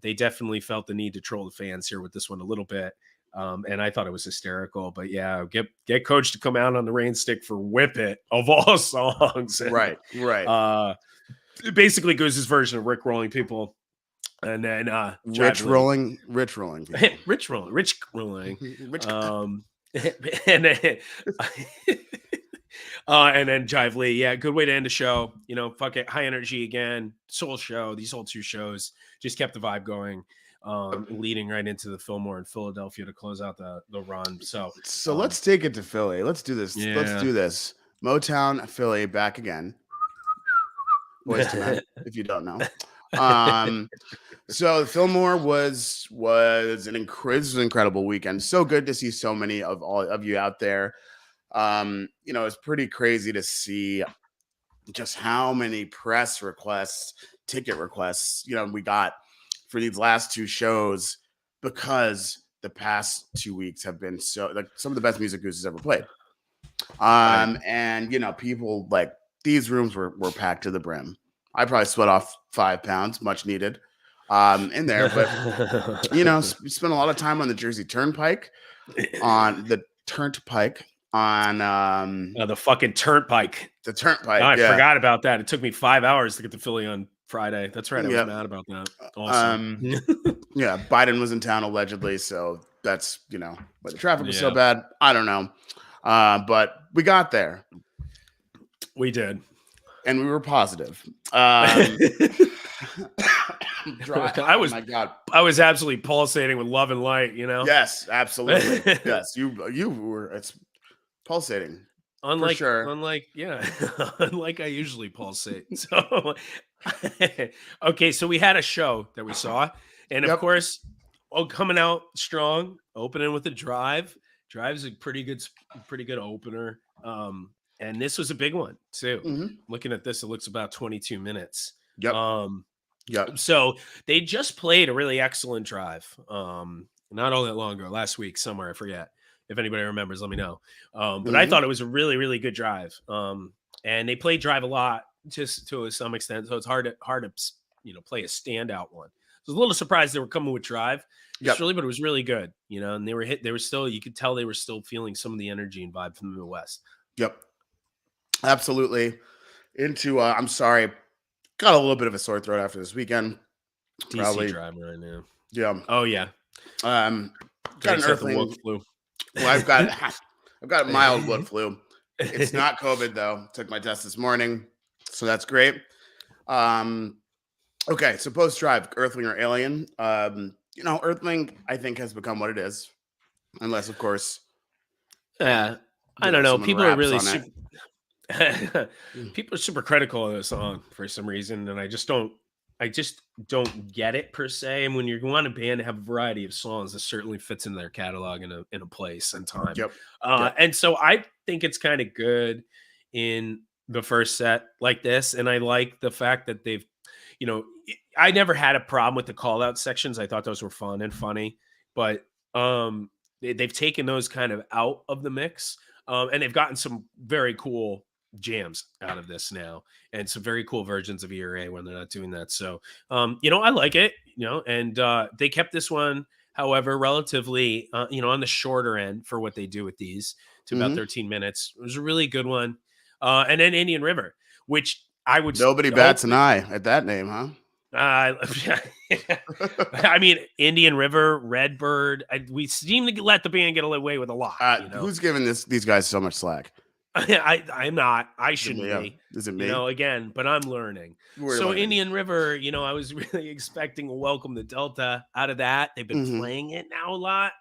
they definitely felt the need to troll the fans here with this one a little bit. And I thought it was hysterical. But yeah, get Coach to come out on the rain stick for "Whip It" of all songs. And, right. Basically, Goose's version of Rick rolling people. And then Rich rolling. Rich rolling. And then and then Jive Lee. Yeah, good way to end the show. Fuck it. High energy again. Soul show. These whole two shows just kept the vibe going, leading right into the Fillmore in Philadelphia to close out the run. So let's take it to Philly. Let's do this. Yeah. Let's do this. Motown, Philly, back again. Boys to Men, if you don't know. So Fillmore was an incredible weekend. So good to see so many of all of you out there. It's pretty crazy to see just how many press requests, ticket requests, we got for these last two shows, because the past 2 weeks have been so some of the best music Goose has ever played. And people like these rooms were packed to the brim. I probably sweat off 5 pounds, much needed, in there. But we spent a lot of time on the Jersey Turnpike, on the Turnpike, on the fucking Turnpike. The Turnpike. I forgot about that. It took me 5 hours to get to Philly on Friday. That's right. I was mad about that. Awesome. Yeah, Biden was in town allegedly, so that's but the traffic was so bad. I don't know, but we got there. We did. and we were positive. Um, dry. I Oh was my god. I was absolutely pulsating with love and light, you know. Yes, absolutely. Yes, you were. It's pulsating for sure. Yeah, unlike I usually pulsate. So okay, so we had a show that we saw, and of Yep. course, oh, coming out strong, opening with a drive. Drive's a pretty good opener. And this was a big one too. Hmm. Looking at this, it looks about 22 minutes. Yep. Um, Yep. so they just played a really excellent drive. Not all that long ago, last week somewhere, I forget. If anybody remembers, let me know. But I Hmm. thought it was a really, really good drive. And they played drive a lot, just to some extent. So it's hard to play a standout one. I was a little surprised they were coming with drive, just Yep. really, but it was really good. And they were hit. They were still. You could tell they were still feeling some of the energy and vibe from the Midwest. Yep. Absolutely. Into. I'm sorry. Got a little bit of a sore throat after this weekend. DC Probably. drive right now. Yeah. Oh yeah, Um. Got an drinks out the woke earthling. flu. Well, I've got a mild wood flu. It's not COVID though. Took my test this morning, so that's great. Um. Okay, so post drive, Earthling or Alien. Earthling I think has become what it is, unless of course Yeah, I don't know. someone People are raps really on it. super. Mm. People are super critical of the song for some reason, and I just don't. I just don't get it per se. And when you want a band to have a variety of songs, this certainly fits in their catalog in a place and time. Yep. Yep. And so I think it's kind of good in the first set like this, and I like the fact that they've, I never had a problem with the call out sections. I thought those were fun and funny, but they've taken those kind of out of the mix, and they've gotten some very cool jams out of this now, and some very cool versions of ERA when they're not doing that. So, I like it, and they kept this one, however, relatively, on the shorter end for what they do with these, to about Hmm. 13 minutes. It was a really good one. And then Indian River, which I would Nobody hope bats an eye at that name, huh? uh, I mean, Indian River, Redbird. We seem to let the band get away with a lot. Who's giving these guys so much slack? I'm not. I Is it me? shouldn't Yeah. be. Is it me? Again, but I'm learning. We're So learning. Indian River, I was really expecting a Welcome to Delta out of that. They've been Hmm. playing it now a lot,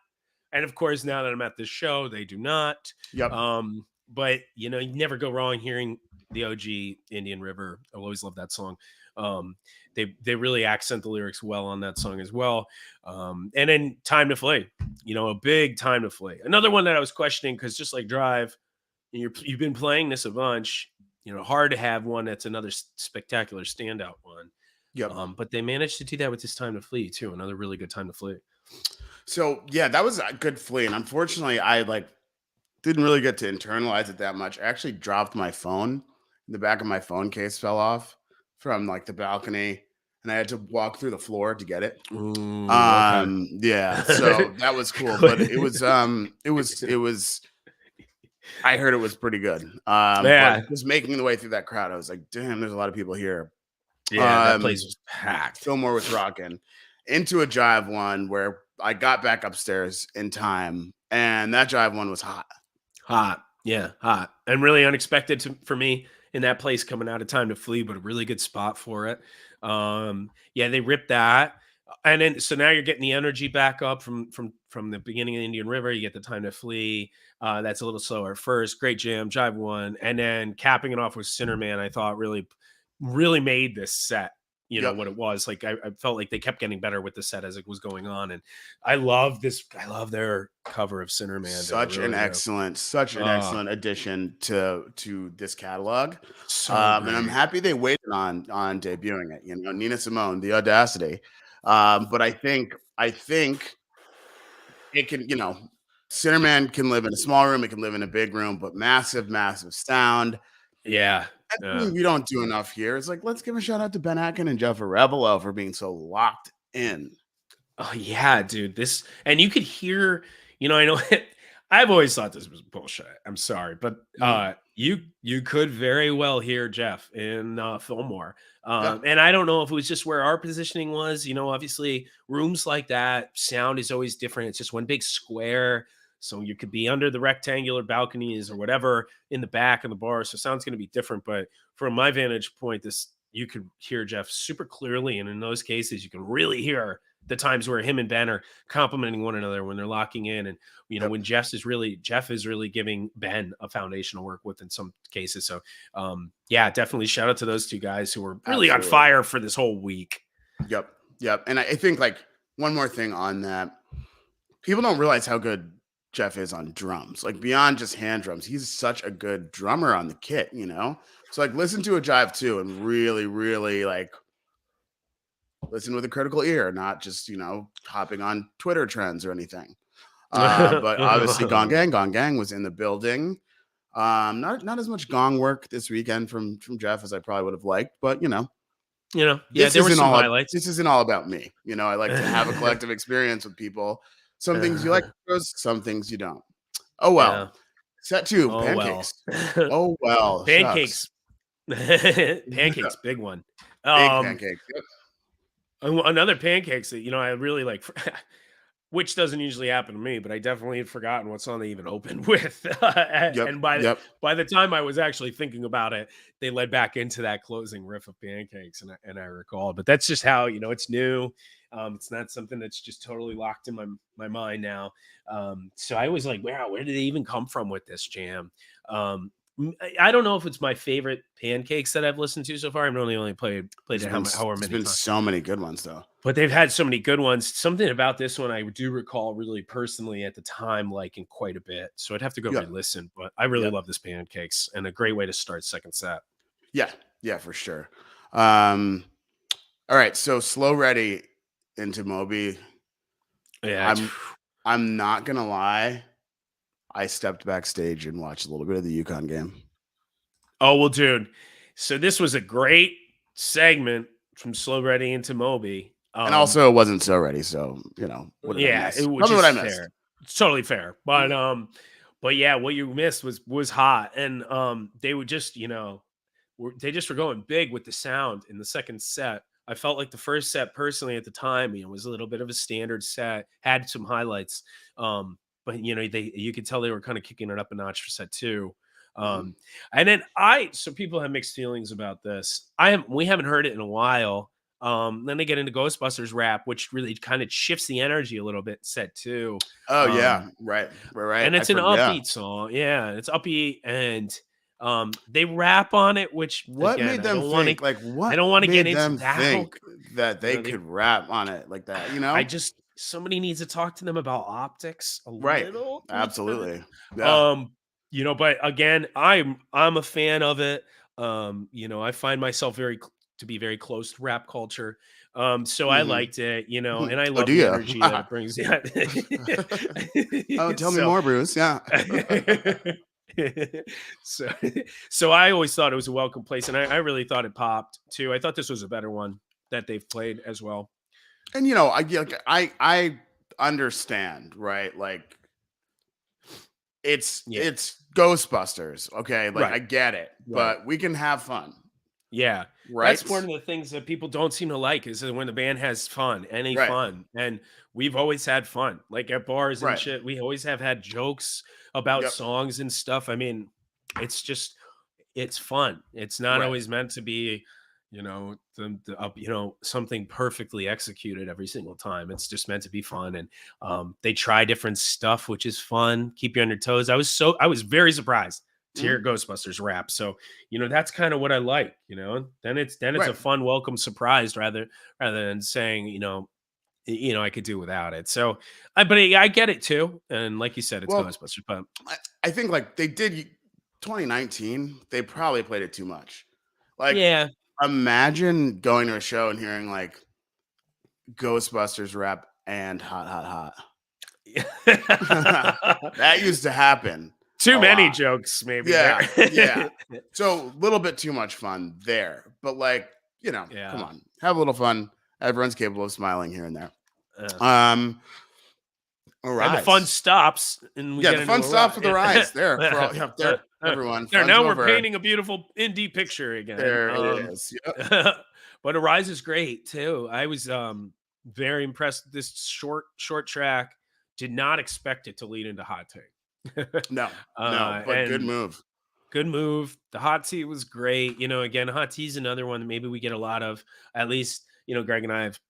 and of course, now that I'm at this show, they do not. Yep. But you never go wrong hearing the OG Indian River. I always love that song. Um, they really accent the lyrics well on that song as well. And then Time to Flee, a big Time to Flee. Another one that I was questioning, because just like Drive, you've been playing this a bunch. Hard to have one that's another spectacular standout one. Yep. But they managed to do that with this Time to Flee too. Another really good Time to Flee. So yeah, that was a good flea, and unfortunately, I didn't really get to internalize it that much. I actually dropped my phone. The back of my phone case fell off from the balcony, and I had to walk through the floor to get it. Ooh, okay. Yeah, so that was cool, but it was I heard it was pretty good. But Yeah, just making the way through that crowd, I was like, damn, there's a lot of people here. yeah, that place Um, was packed. Fillmore was rocking into a jive one where I got back upstairs in time, and that jive one was hot. Hot. Yeah, hot. And really unexpected for me in that place coming out of Time to Flee, but a really good spot for it. Yeah, they ripped that. And then so now you're getting the energy back up from the beginning of Indian River. You get the Time to Flee. That's a little slower first. Great jam, jive one. And then capping it off with Sinnerman, I thought really made this set, Yep. what it was. Like I felt like they kept getting better with the set as it was going on. And I love their cover of Sinnerman. Dude. I really do. Such an Oh, excellent addition to this catalog. so And I'm great. happy they waited on debuting it. Nina Simone, the audacity. But I think it can, Cinnamon can live in a small room, it can live in a big room, but massive, massive sound. Yeah. That's Yeah. something we don't do enough here. It's like, let's give a shout out to Ben Atkin and Jeff Arevalo for being so locked in. Oh yeah, dude. This, and you could hear, I know I've always thought this was bullshit. I'm sorry, but Mhm. you could very well hear Jeff in Fillmore. Yeah. And I don't know if it was just where our positioning was. Obviously rooms like that, sound is always different. It's just one big square. So you could be under the rectangular balconies or whatever in the back of the bar. So sound's going to be different. But from my vantage point, this you could hear Jeff super clearly. And in those cases, you can really hear the times where him and Ben are complimenting one another when they're locking in. And, Yep. when Jeff is really giving Ben a foundation to work with in some cases. So, yeah, definitely shout out to those two guys who were really on Absolutely. fire for this whole week. Yep. Yep. And I think like one more thing on that, people don't realize how good Jeff is on drums. Like beyond just hand drums, he's such a good drummer on the kit, you know? So like listen to a jive too and really, really like listen with a critical ear, not just, hopping on Twitter trends or anything. But obviously Gong Gang was in the building. Not as much gong work this weekend from Jeff as I probably would have liked, but Yeah, there were some highlights. this isn't all about me. I like to have a collective experience with people. Some things you like, some things you don't. Oh Yeah. well. Set two, Oh well. pancakes. Oh well, shucks. Pancakes. Pancakes, big one. Big pancakes. Yep. Another pancakes that I really like, which doesn't usually happen to me, but I definitely had forgotten what song they even opened with. Yep. And Yep. by the time I was actually thinking about it, they led back into that closing riff of pancakes, and I recalled. But that's just how it's new. It's not something that's just totally locked in my mind now. So I was like, wow, where did they even come from with this jam? I don't know if it's my favorite pancakes that I've listened to so far. I've only played it however There's many been times. so many good ones though. But they've had so many good ones. Something about this one I do recall really personally at the time, liking quite a bit. So I'd have to go Yep. re-listen. But I really Yep. love this pancakes and a great way to start second set. Yeah. Yeah, for sure. All right. So slow ready into Moby. Yeah. I'm not gonna lie. I stepped backstage and watched a little bit of the UConn game. Oh, well, dude. So this was a great segment from Slow Ready into Moby. And also it wasn't so ready. So, what did I Yeah, miss? which Tell me is what I missed. fair. It's totally fair. But yeah, what you missed was hot. And they would just, they just were going big with the sound in the second set. I felt like the first set personally at the time, was a little bit of a standard set, had some highlights. But you could tell they were kind of kicking it up a notch for set two. Mhm. And then so people have mixed feelings about this. We haven't heard it in a while. Then they get into Ghostbusters rap, which really kind of shifts the energy a little bit, set two. Oh yeah, right. Right. And it's an upbeat song. Yeah, it's upbeat, and they rap on it, which What again, made them think like I what don't want to get made into them that whole think that they they could rap on it like that, I just somebody needs to talk to them about optics a Right. little bit. Absolutely. Yeah. Um, but again, I'm a fan of it. I find myself to be very close to rap culture. So I Mhm. liked it, and I Oh, love do the you? energy that it brings. Yeah. Oh, tell me So more, Bruce. Yeah. so so I always thought it was a welcome place, and I really thought it popped too. I thought this was a better one that they've played as well. And I understand, right? Like Yeah. it's Ghostbusters, okay? Like I Right. get it, Right. but we can have fun, Yeah. right? That's one of the things that people don't seem to like is that when the band has fun, any Right. fun. And we've always had fun. Like at bars and Right. shit, we always have had jokes about Yep. songs and stuff. I mean, it's just it's fun. It's not Right. always meant to be, something perfectly executed every single time. It's just meant to be fun. And they try different stuff, which is fun. Keep you on your toes. I was very surprised to Mhm. hear Ghostbusters rap. So, that's kind of what I like, then it's a Right. fun, welcome surprise rather than saying, I could do without it. So, but I get it too. And like you said, it's Well, Ghostbusters, but I think like they did 2019, they probably played it too much. Like yeah. imagine going to a show and hearing like Ghostbusters rap and hot hot hot. That used to happen Too a many lot. jokes, maybe there. Yeah, yeah. So a little bit too much fun there. But like, come Yeah. on, have a little fun. Everyone's capable of smiling here and there. Uh, Um, and the fun Arise. stops, and we Yeah, get the into fun a stops with Arise. There for all, yeah, there, everyone. there. Fun's Now we're over. painting a beautiful indie picture again. There it is. Yep. But Arise is great too. I was very impressed with this short track. did not expect it to lead into hot take. No, no, but good And move. good move. The hot tea was great. Again, hot tea is another one that maybe we get a lot of. At least, Greg and I have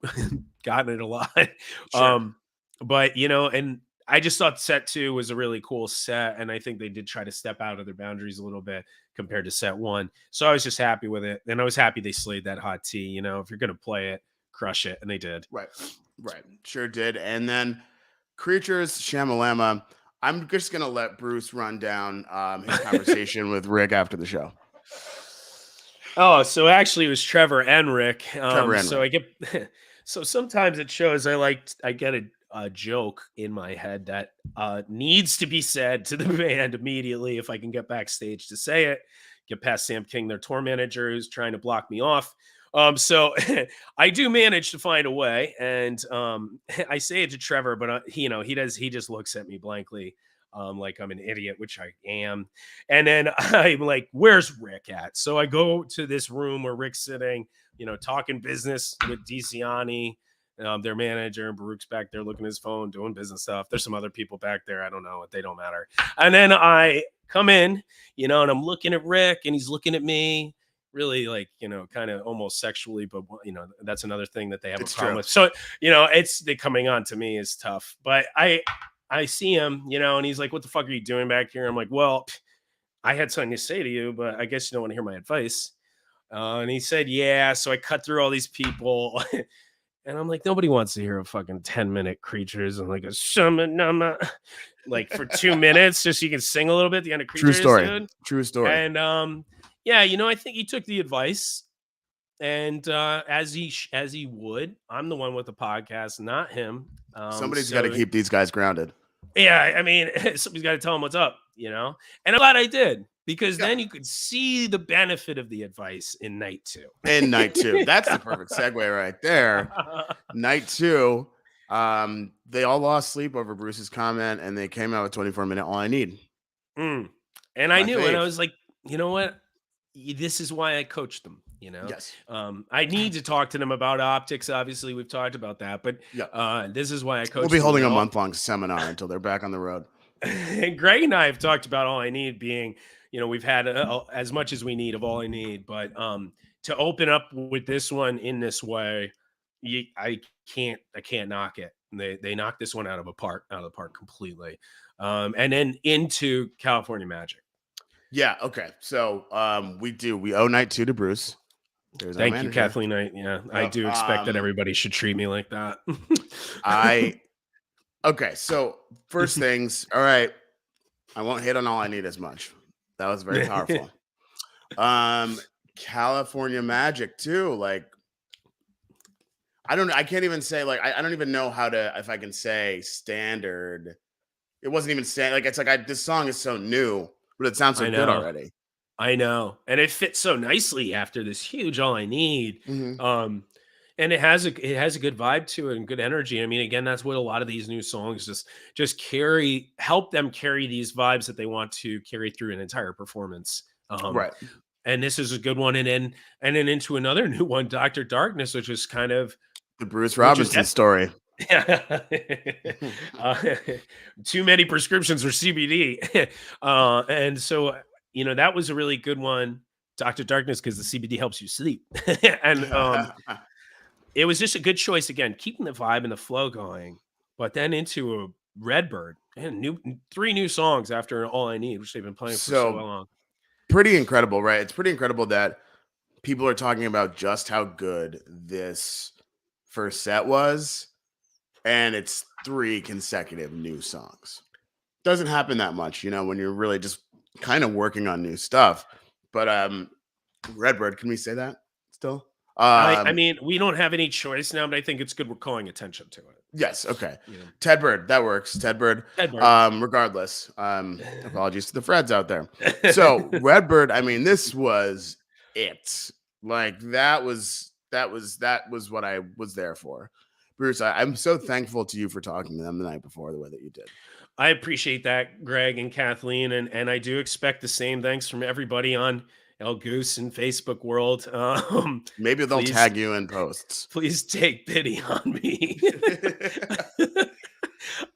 gotten it a lot. Sure. Um, but and I just thought set two was a really cool set, and I think they did try to step out of their boundaries a little bit compared to set one. So I was just happy with it, and I was happy they slayed that hot tea. If you're gonna play it, crush it, and they did. Right. Right. Sure did. And then Creatures, Shamalama. I'm just gonna let Bruce run down his conversation with Rick after the show. Oh, so actually it was Trevor and Rick. Trevor and So Rick. I get so sometimes it shows I get a joke in my head that needs to be said to the band immediately if I can get backstage to say it. Get past Sam King, their tour manager, who's trying to block me off. So I do manage to find a way, and I say it to Trevor, but he just looks at me blankly, like I'm an idiot, which I am. And then I'm like, "Where's Rick at?" So I go to this room where Rick's sitting, talking business with DeCiani, their manager, and Baruch's back there looking at his phone, doing business stuff. There's some other people back there. I don't know. They don't matter. And then I come in, and I'm looking at Rick, and he's looking at me, really like, kind of almost sexually, but that's another thing that they have It's a problem true. with. So, it's the coming on to me is tough. But I see him, and he's like, "What the fuck are you doing back here?" I'm like, "Well, I had something to say to you, but I guess you don't want to hear my advice." And he said, "Yeah." So I cut through all these people. And I'm like, nobody wants to hear a fucking 10-minute Creatures and like a shamanama like for 2 minutes just so you can sing a little bit at the end of True Creatures, story. dude. True story. And yeah, I think he took the advice. And as he would, I'm the one with the podcast, not him. Somebody's got to So keep these guys grounded. yeah, I mean, somebody's got to tell him what's up, And I'm glad I did, because Yeah. then you could see the benefit of the advice in night two. In night two. That's the perfect segue right there. Night two. They all lost sleep over Bruce's comment, and they came out with 24-minute All I Need. And I My knew, and I fave. was like, you know what? This is why I coached them. Yes. I need to talk to them about optics. Obviously, we've talked about that, but this is why I coached. We'll be them. holding a month-long seminar until they're back on the road. And Greg and I have talked about All I Need being, we've had as much as we need of All I Need, but to open up with this one in this way, I can't knock it. They knocked this one out of the park completely, and then into California Magic. Yeah. Okay. So we owe night two to Bruce. There's Thank you, Kathleen Knight. Yeah, I do expect that everybody should treat me like that. Okay. So first things. All right. I won't hit on All I Need as much. That was very powerful. California Magic too. Like, I don't know. I can't even say like I don't even know if I can say standard. It wasn't even standard. Like it's like this song is so new, but it sounds so good already. I know, and it fits so helpfully after this huge All I Need. Mm-hmm. And it has a good vibe to it and good energy. I mean, again, that's what a lot of these new songs just help them carry these vibes that they want to carry through an entire performance. Right. And this is a good one. And then into another new one, Dr. Darkness, which is kind of the Bruce Robinson story. Too many prescriptions for CBD. And so, that was a really good one, Dr. Darkness, because the CBD helps you sleep. And it was just a good choice, again, keeping the vibe and the flow going, but then into a Redbird and 3 new songs after All I Need, which they've been playing for so long. Pretty incredible, right? It's pretty incredible that people are talking about just how good this first set was, and it's 3 consecutive new songs. Doesn't happen that much, when you're really just kind of working on new stuff. But Redbird, can we say that still? I mean, we don't have any choice now, but I think it's good we're calling attention to it. Yes. Okay. Ted Bird, that works. Ted Bird. Regardless, apologies to the Freds out there. So Redbird, I mean, this was it. Like that was what I was there for. Bruce, I'm so thankful to you for talking to them the night before the way that you did. I appreciate that, Greg and Kathleen, and I do expect the same thanks from everybody on El Goose and Facebook world. Maybe they'll tag you in posts. Please take pity on me.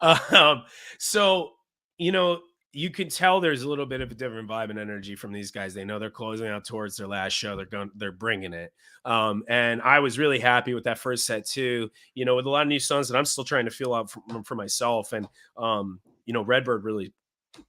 Um, so, you know, you can tell there's a little bit of a different vibe and energy from these guys. They know they're closing out towards their last show. They're bringing it. And I was really happy with that first set too. You know, with a lot of new songs that I'm still trying to feel out for myself. And Redbird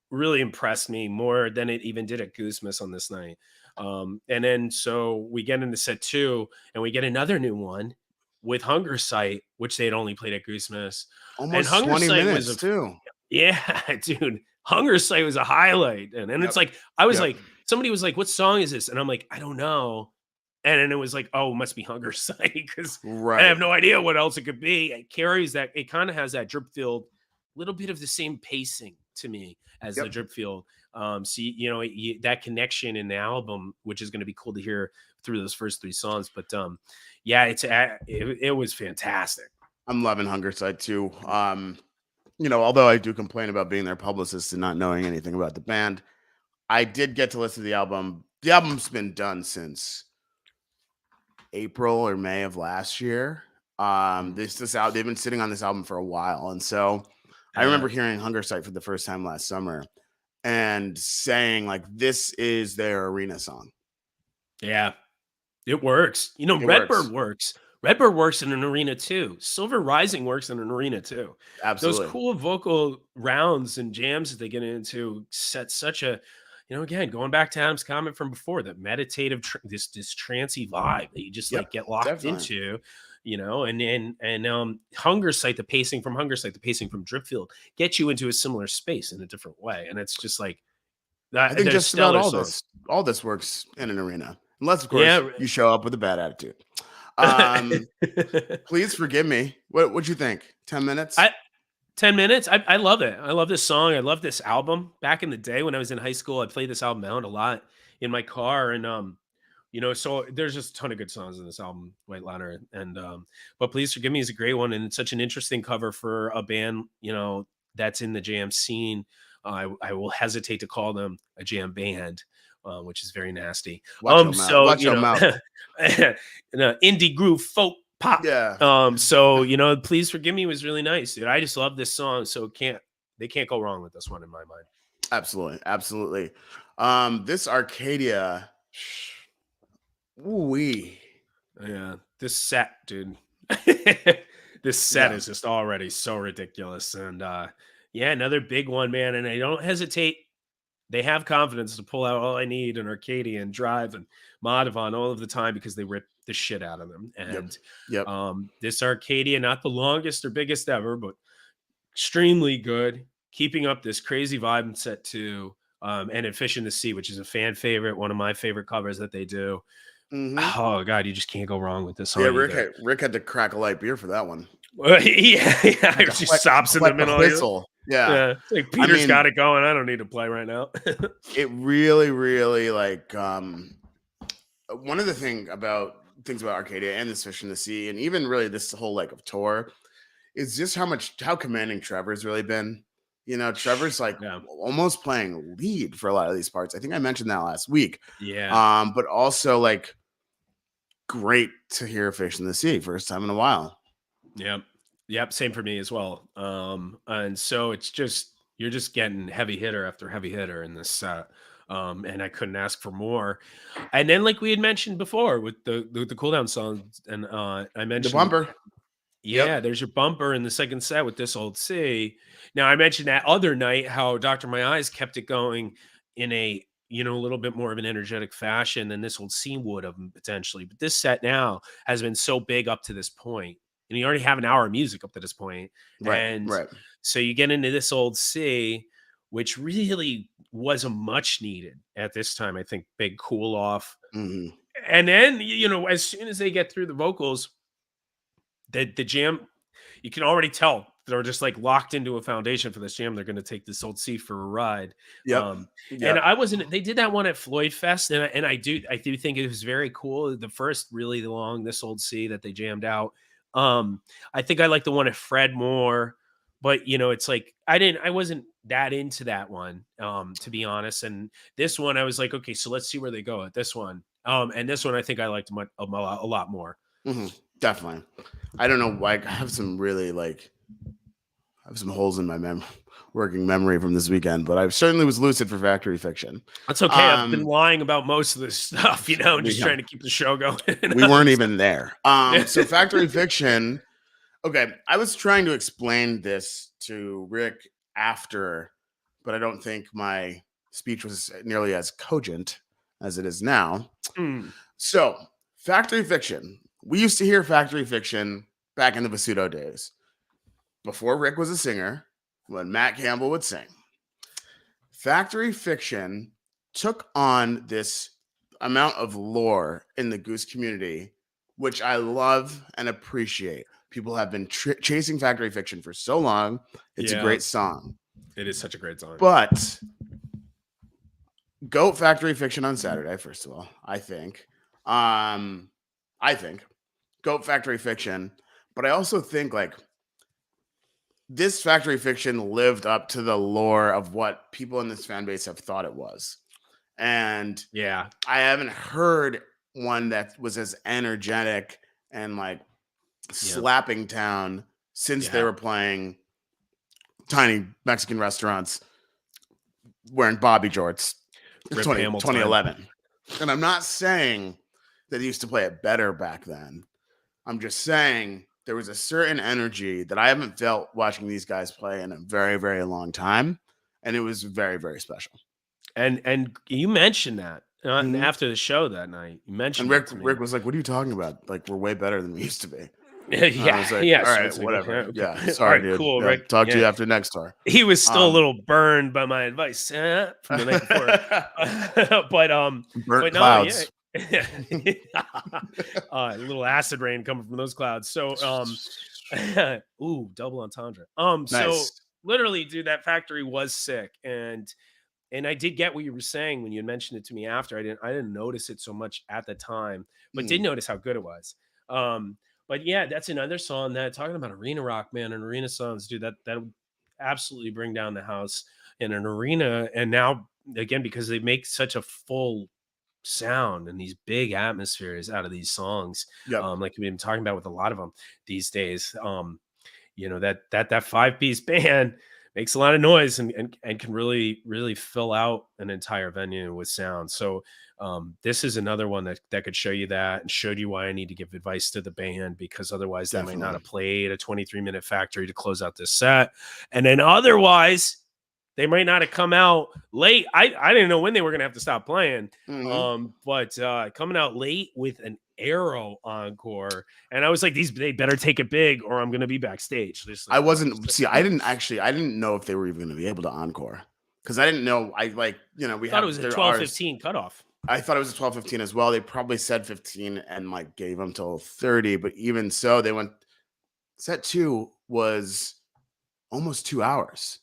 really impressed me more than it even did at Goosemas on this night. And then so we get into set two, and we get another new one with Hunger Sight, which they'd only played at Goosemas. And Almost Hunger 20 Sight was minutes a too. yeah, dude. Hunger Sight was a highlight. And it's Yep. like, I was Yep. like, somebody was like, what song is this? And I'm like, I don't know. And then it was like, oh, it must be Hunger Sight because I have Right. no idea what else it could be. It carries that, it kind of has that drip field, little bit of the same pacing to me as the Yep. drip field. See, that connection in the album, which is going to be cool to hear through those first three songs. But yeah, it was fantastic. I'm loving Hunger Side too. Although I do complain about being their publicist and not knowing anything about the band, I did get to listen to the album. The album's been done since April or May of last year. This out they've been sitting on this album for a while, and so I Yeah. remember hearing Hunger Sight for the first time last summer and saying like, "This is their arena song. Yeah. It works. It Redbird works works. Redbird works in an arena too. Silver Rising works in an arena too. Those absolutely." cool vocal rounds and jams that they get into set such a, again, going back to Adam's comment from before, that meditative, this trancy vibe that you just like Yep, get locked definitely. into, and Hunger Sight, the pacing from Hunger Sight, the pacing from Dripfield get you into a similar space in a different way. And it's just like I that. think They're just about stellar songs. all this works in an arena, unless of course Yeah. you show up with a bad attitude. Um, Please forgive me. What'd you think? 10 minutes? I 10 minutes. I love it. I love this song. I love this album. Back in the day when I was in high school, I played this album out a lot in my car. And so there's just a ton of good songs in this album, White Ladder. And but Please Forgive Me is a great one, and it's such an interesting cover for a band, that's in the jam scene. I will hesitate to call them a jam band, which is very nasty. Watch your mouth. So Watch your mouth. indie groove folk pop. Yeah, So Please Forgive Me was really nice, dude. I just love this song, so they can't go wrong with this one in my mind. absolutely, absolutely. This Arcadia, ooh-wee. Yeah, this set, dude. This set Yeah. is just already so ridiculous. And yeah, another big one, man. And I don't hesitate. They have confidence to pull out All I Need and Arcadia and Drive and Madhavan all of the time because they rip the shit out of them. Yep. And Yep. this Arcadia, not the longest or biggest ever, but extremely good, keeping up this crazy vibe in set two. And in Fish in the Sea, which is a fan favorite, one of my favorite covers that they do. Hmm. Oh God, you just can't go wrong with this Yeah, song either. Rick had to crack a light beer for that one. Well, yeah, Like it just stops in the like a middle. whistle. Yeah. Yeah, it's like I Peter's mean, got it going. I don't need to play right now. it really, really like one of the things about Arcadia and this Fish in the Sea, and even really this whole like of tour, is just how commanding Trevor's really been. Trevor's like Yeah, almost playing lead for a lot of these parts. I think I mentioned that last week. yeah, But also like great to hear Fish in the Sea first time in a while. yep. Same for me as well. And so it's just you're just getting heavy hitter after heavy hitter in this set. And I couldn't ask for more. And then, like we had mentioned before, with the cool down songs, and I The mentioned bumper. yeah, Yep. there's your bumper in the second set with This Old Sea. Now, I mentioned that other night how Dr. My Eyes kept it going in a a little bit more of an energetic fashion than This Old Sea would have potentially. But this set now has been so big up to this point, and you already have an hour of music up to this point, Right. and Right. so you get into This Old Sea, which really was a much needed at this time. I think big cool off, Hmm. and then as soon as they get through the vocals, the jam, you can already tell they're just like locked into a foundation for this jam. They're going to take This Old Sea for a ride. Yep. And Yep. I wasn't, they did that one at Floyd Fest. And I do think it was very cool. The first really long This Old Sea that they jammed out. I think I like the one at Fred more, but it's like, I wasn't that into that one, to be honest. And this one, I was like, okay, so let's see where they go at this one. And this one, I think I liked a lot more. Hmm. Definitely. I don't know why I have some really like have some holes in my working memory from this weekend, but I certainly was lucid for Factory Fiction. That's okay. I've been lying about most of this stuff, and just Yeah, trying to keep the show going. we weren't even there. So Factory Fiction. Okay, I was trying to explain this to Rick after, but I don't think my speech was nearly as cogent as it is now. Mm, So, Factory Fiction. We used to hear Factory Fiction back in the Basuto days, before Rick was a singer, when Matt Campbell would sing. Factory Fiction took on this amount of lore in the Goose community, which I love and appreciate. People have been chasing Factory Fiction for so long. It's a yeah, great song. it is such a great song. But Goat Factory Fiction on Saturday, first of all, I think. I think Goat Factory Fiction, but I also think like this Factory Fiction lived up to the lore of what people in this fan base have thought it was. And Yeah, I haven't heard one that was as energetic and like slapping town since they Yeah. were playing tiny Mexican restaurants wearing Bobby jorts. Rip 2011. And I'm not saying that they used to play it better back then. I'm just saying there was a certain energy that I haven't felt watching these guys play in a very, very long time. And it was very, very special. And you mentioned that Mhm. after the show that night. You mentioned And it to me. Rick was like, "What are you talking about? Like, we're way better than we used to be." Yeah, I was like, yeah. "All So right, it's like, whatever. okay. Yeah, All sorry, right, dude. cool, Yeah, Rick. talk to you Yeah. after next tour." He was still a little burned by my advice from the night before. but burnt no, clouds. yeah. A little acid rain coming from those clouds. So ooh, double entendre. So Nice. literally, dude, that factory was sick. And I did get what you were saying when you mentioned it to me after. I didn't notice it so much at the time, but did notice how good it was. But yeah, that's another song that talking about arena rock, man, and arena songs, dude, that would absolutely bring down the house in an arena. And now again, because they make such a full sound and these big atmospheres out of these songs, Yep. like we've been talking about with a lot of them these days. That 5-piece band makes a lot of noise and can really fill out an entire venue with sound. So this is another one that could show you that and showed you why I need to give advice to the band, because otherwise they might not have played a 23-minute factory to close out this set. And then otherwise they might not have come out late. I didn't know when they were going to have to stop playing. But coming out late with an Arrow encore, and I was like, they better take it big or I'm going to be backstage. I didn't know if they were even going to be able to encore, because I didn't know. We thought it was a 12:15 cutoff. I thought it was a 12:15 as well. They probably said 15 and like gave them till 30, but even so, they went. Set 2 was almost 2 hours,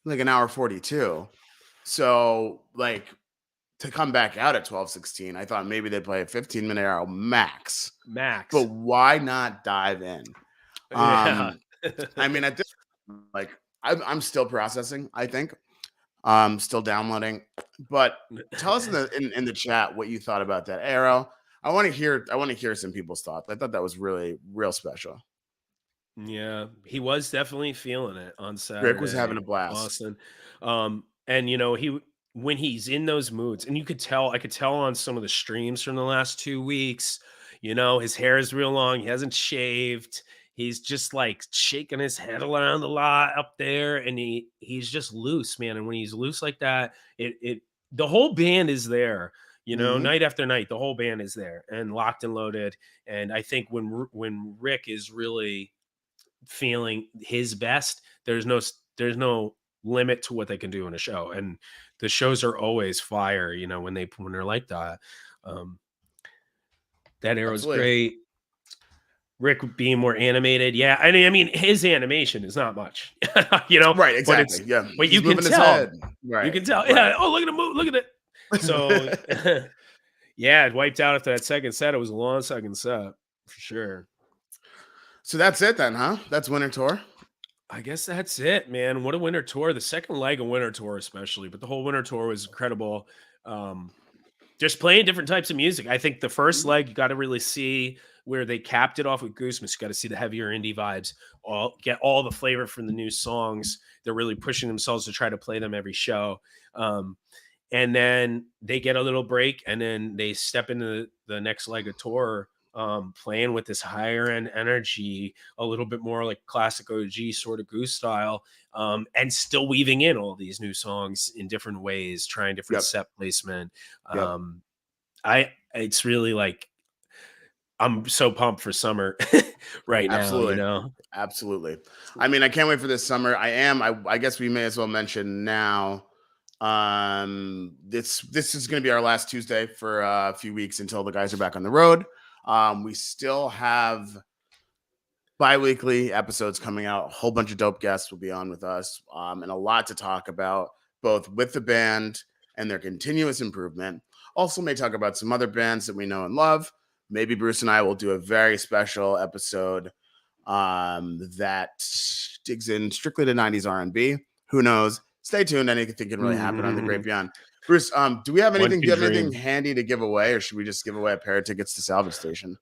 like an hour 42. So like to come back out at 12:16, I thought maybe they'd play a 15-minute Arrow max. But why not dive in? Yeah. I mean, at this, like, I'm still processing. I think, still downloading. But tell us in the chat what you thought about that Arrow. I want to hear some people's thoughts. I thought that was really real special. Yeah, he was definitely feeling it on Saturday. Rick was having a blast. Boston. And when he's in those moods, and I could tell on some of the streams from the last 2 weeks, his hair is real long, he hasn't shaved, he's just like shaking his head around a lot up there, and he's just loose, man. And when he's loose like that, the whole band is there. Night after night, the whole band is there and locked and loaded. And I think when Rick is really feeling his best, there's no limit to what they can do in a show, and the shows are always fire when they're like that. That Arrow's great. Rick being more animated, yeah. I mean his animation is not much. Right, exactly. But you can tell. Right, you can tell. Right. Yeah. Oh, look at him move, look at it. So yeah, it wiped out after that second set. It was a long second set for sure. So that's it then, huh? That's Winter Tour. I guess that's it, man. What a Winter Tour. The second leg of Winter Tour especially, but the whole Winter Tour was incredible. Just playing different types of music. I think the first leg, you got to really see where they capped it off with Goosmus. You got to see the heavier indie vibes, get all the flavor from the new songs. They're really pushing themselves to try to play them every show. And then they get a little break, and then they step into the next leg of tour, playing with this higher end energy, a little bit more like classic OG sort of Goose style, and still weaving in all these new songs in different ways, trying different set placement. Yep. It's really like, I'm so pumped for summer right now, you Absolutely. know? Absolutely. I mean, I can't wait for this summer. I guess we may as well mention now. This is going to be our last Tuesday for a few weeks until the guys are back on the road. We still have bi-weekly episodes coming out. A whole bunch of dope guests will be on with us, and a lot to talk about, both with the band and their continuous improvement. Also, may talk about some other bands that we know and love. Maybe Bruce and I will do a very special episode that digs in strictly to 90s R&B. Who knows? Stay tuned. Anything can really happen on the Great Beyond. Bruce, do we have anything? Do you have anything handy to give away, or should we just give away a pair of tickets to Salvage Station?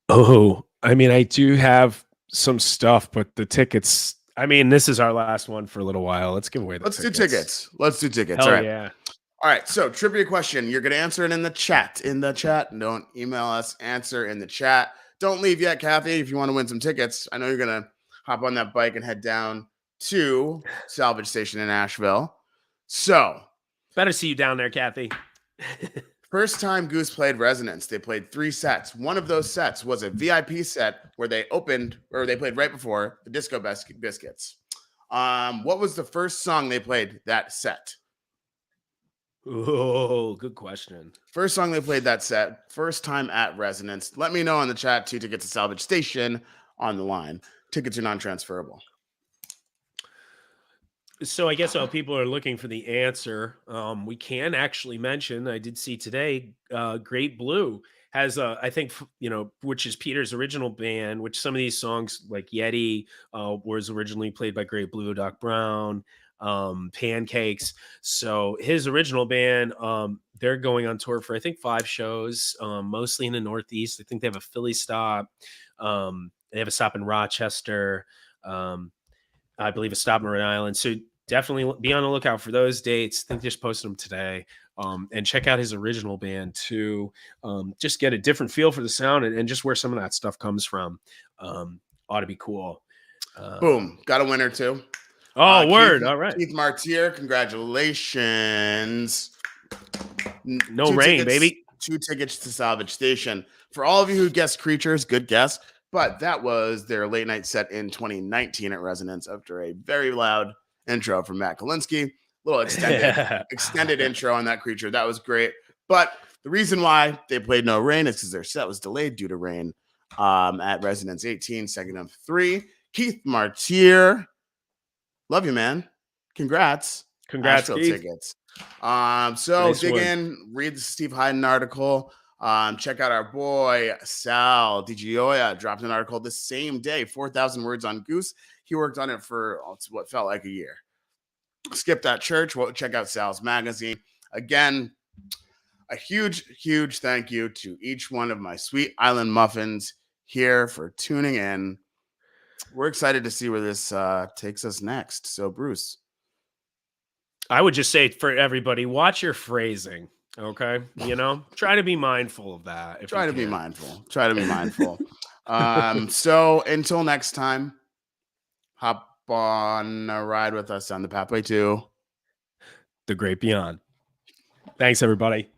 Oh, I mean, I do have some stuff, but the tickets, I mean, this is our last one for a little while. Let's give away the tickets. Let's do tickets. Hell all right. Yeah. All right. So, trivia question. You're going to answer it in the chat. Don't email us. Answer in the chat. Don't leave yet, Kathy, if you want to win some tickets. I know you're going to hop on that bike and head down to Salvage Station in Asheville. So, better see you down there, Kathy. First time Goose played Resonance, they played 3 sets. One of those sets was a VIP set where they played right before the Disco Biscuits. What was the first song they played that set? Oh, good question. First song they played that set, first time at Resonance. Let me know on the chat too to get to Salvage Station on the line. Tickets are non-transferable. So I guess while people are looking for the answer, we can actually mention, I did see today, Great Blue has I think, which is Peter's original band, which some of these songs like Yeti was originally played by Great Blue, Doc Brown, Pancakes. So his original band, they're going on tour for I think 5 shows, mostly in the Northeast. I think they have a Philly stop. They have a stop in Rochester. I believe a stop in Rhode Island. So definitely be on the lookout for those dates. I think they just posted them today. And check out his original band too. Just get a different feel for the sound and just where some of that stuff comes from. Ought to be cool. Boom. Got a winner too. Oh, word. All right. Keith Martier, congratulations. No rain, baby. 2 tickets to Salvage Station. For all of you who guessed Creatures, good guess. But that was their late night set in 2019 at Resonance after a very loud intro from Matt Kalinsky. Little extended intro on that Creature. That was great. But the reason why they played No Rain is because their set was delayed due to rain at Resonance 18, second of 3. Keith Martier. Love you, man. Congrats. Congrats, Keith. Tickets. So nice dig in, read the Steve Hyden article. Check out our boy Sal DiGioia dropped an article the same day, 4,000 words on Goose. He worked on it for what felt like a year. Skip that church. Check out Sal's magazine. Again, a huge, huge thank you to each one of my sweet island muffins here for tuning in. We're excited to see where this takes us next. So, Bruce. I would just say for everybody, watch your phrasing. Okay. Try to be mindful of that. Try to be mindful. So until next time, hop on a ride with us on the pathway to the Great Beyond. Thanks, everybody.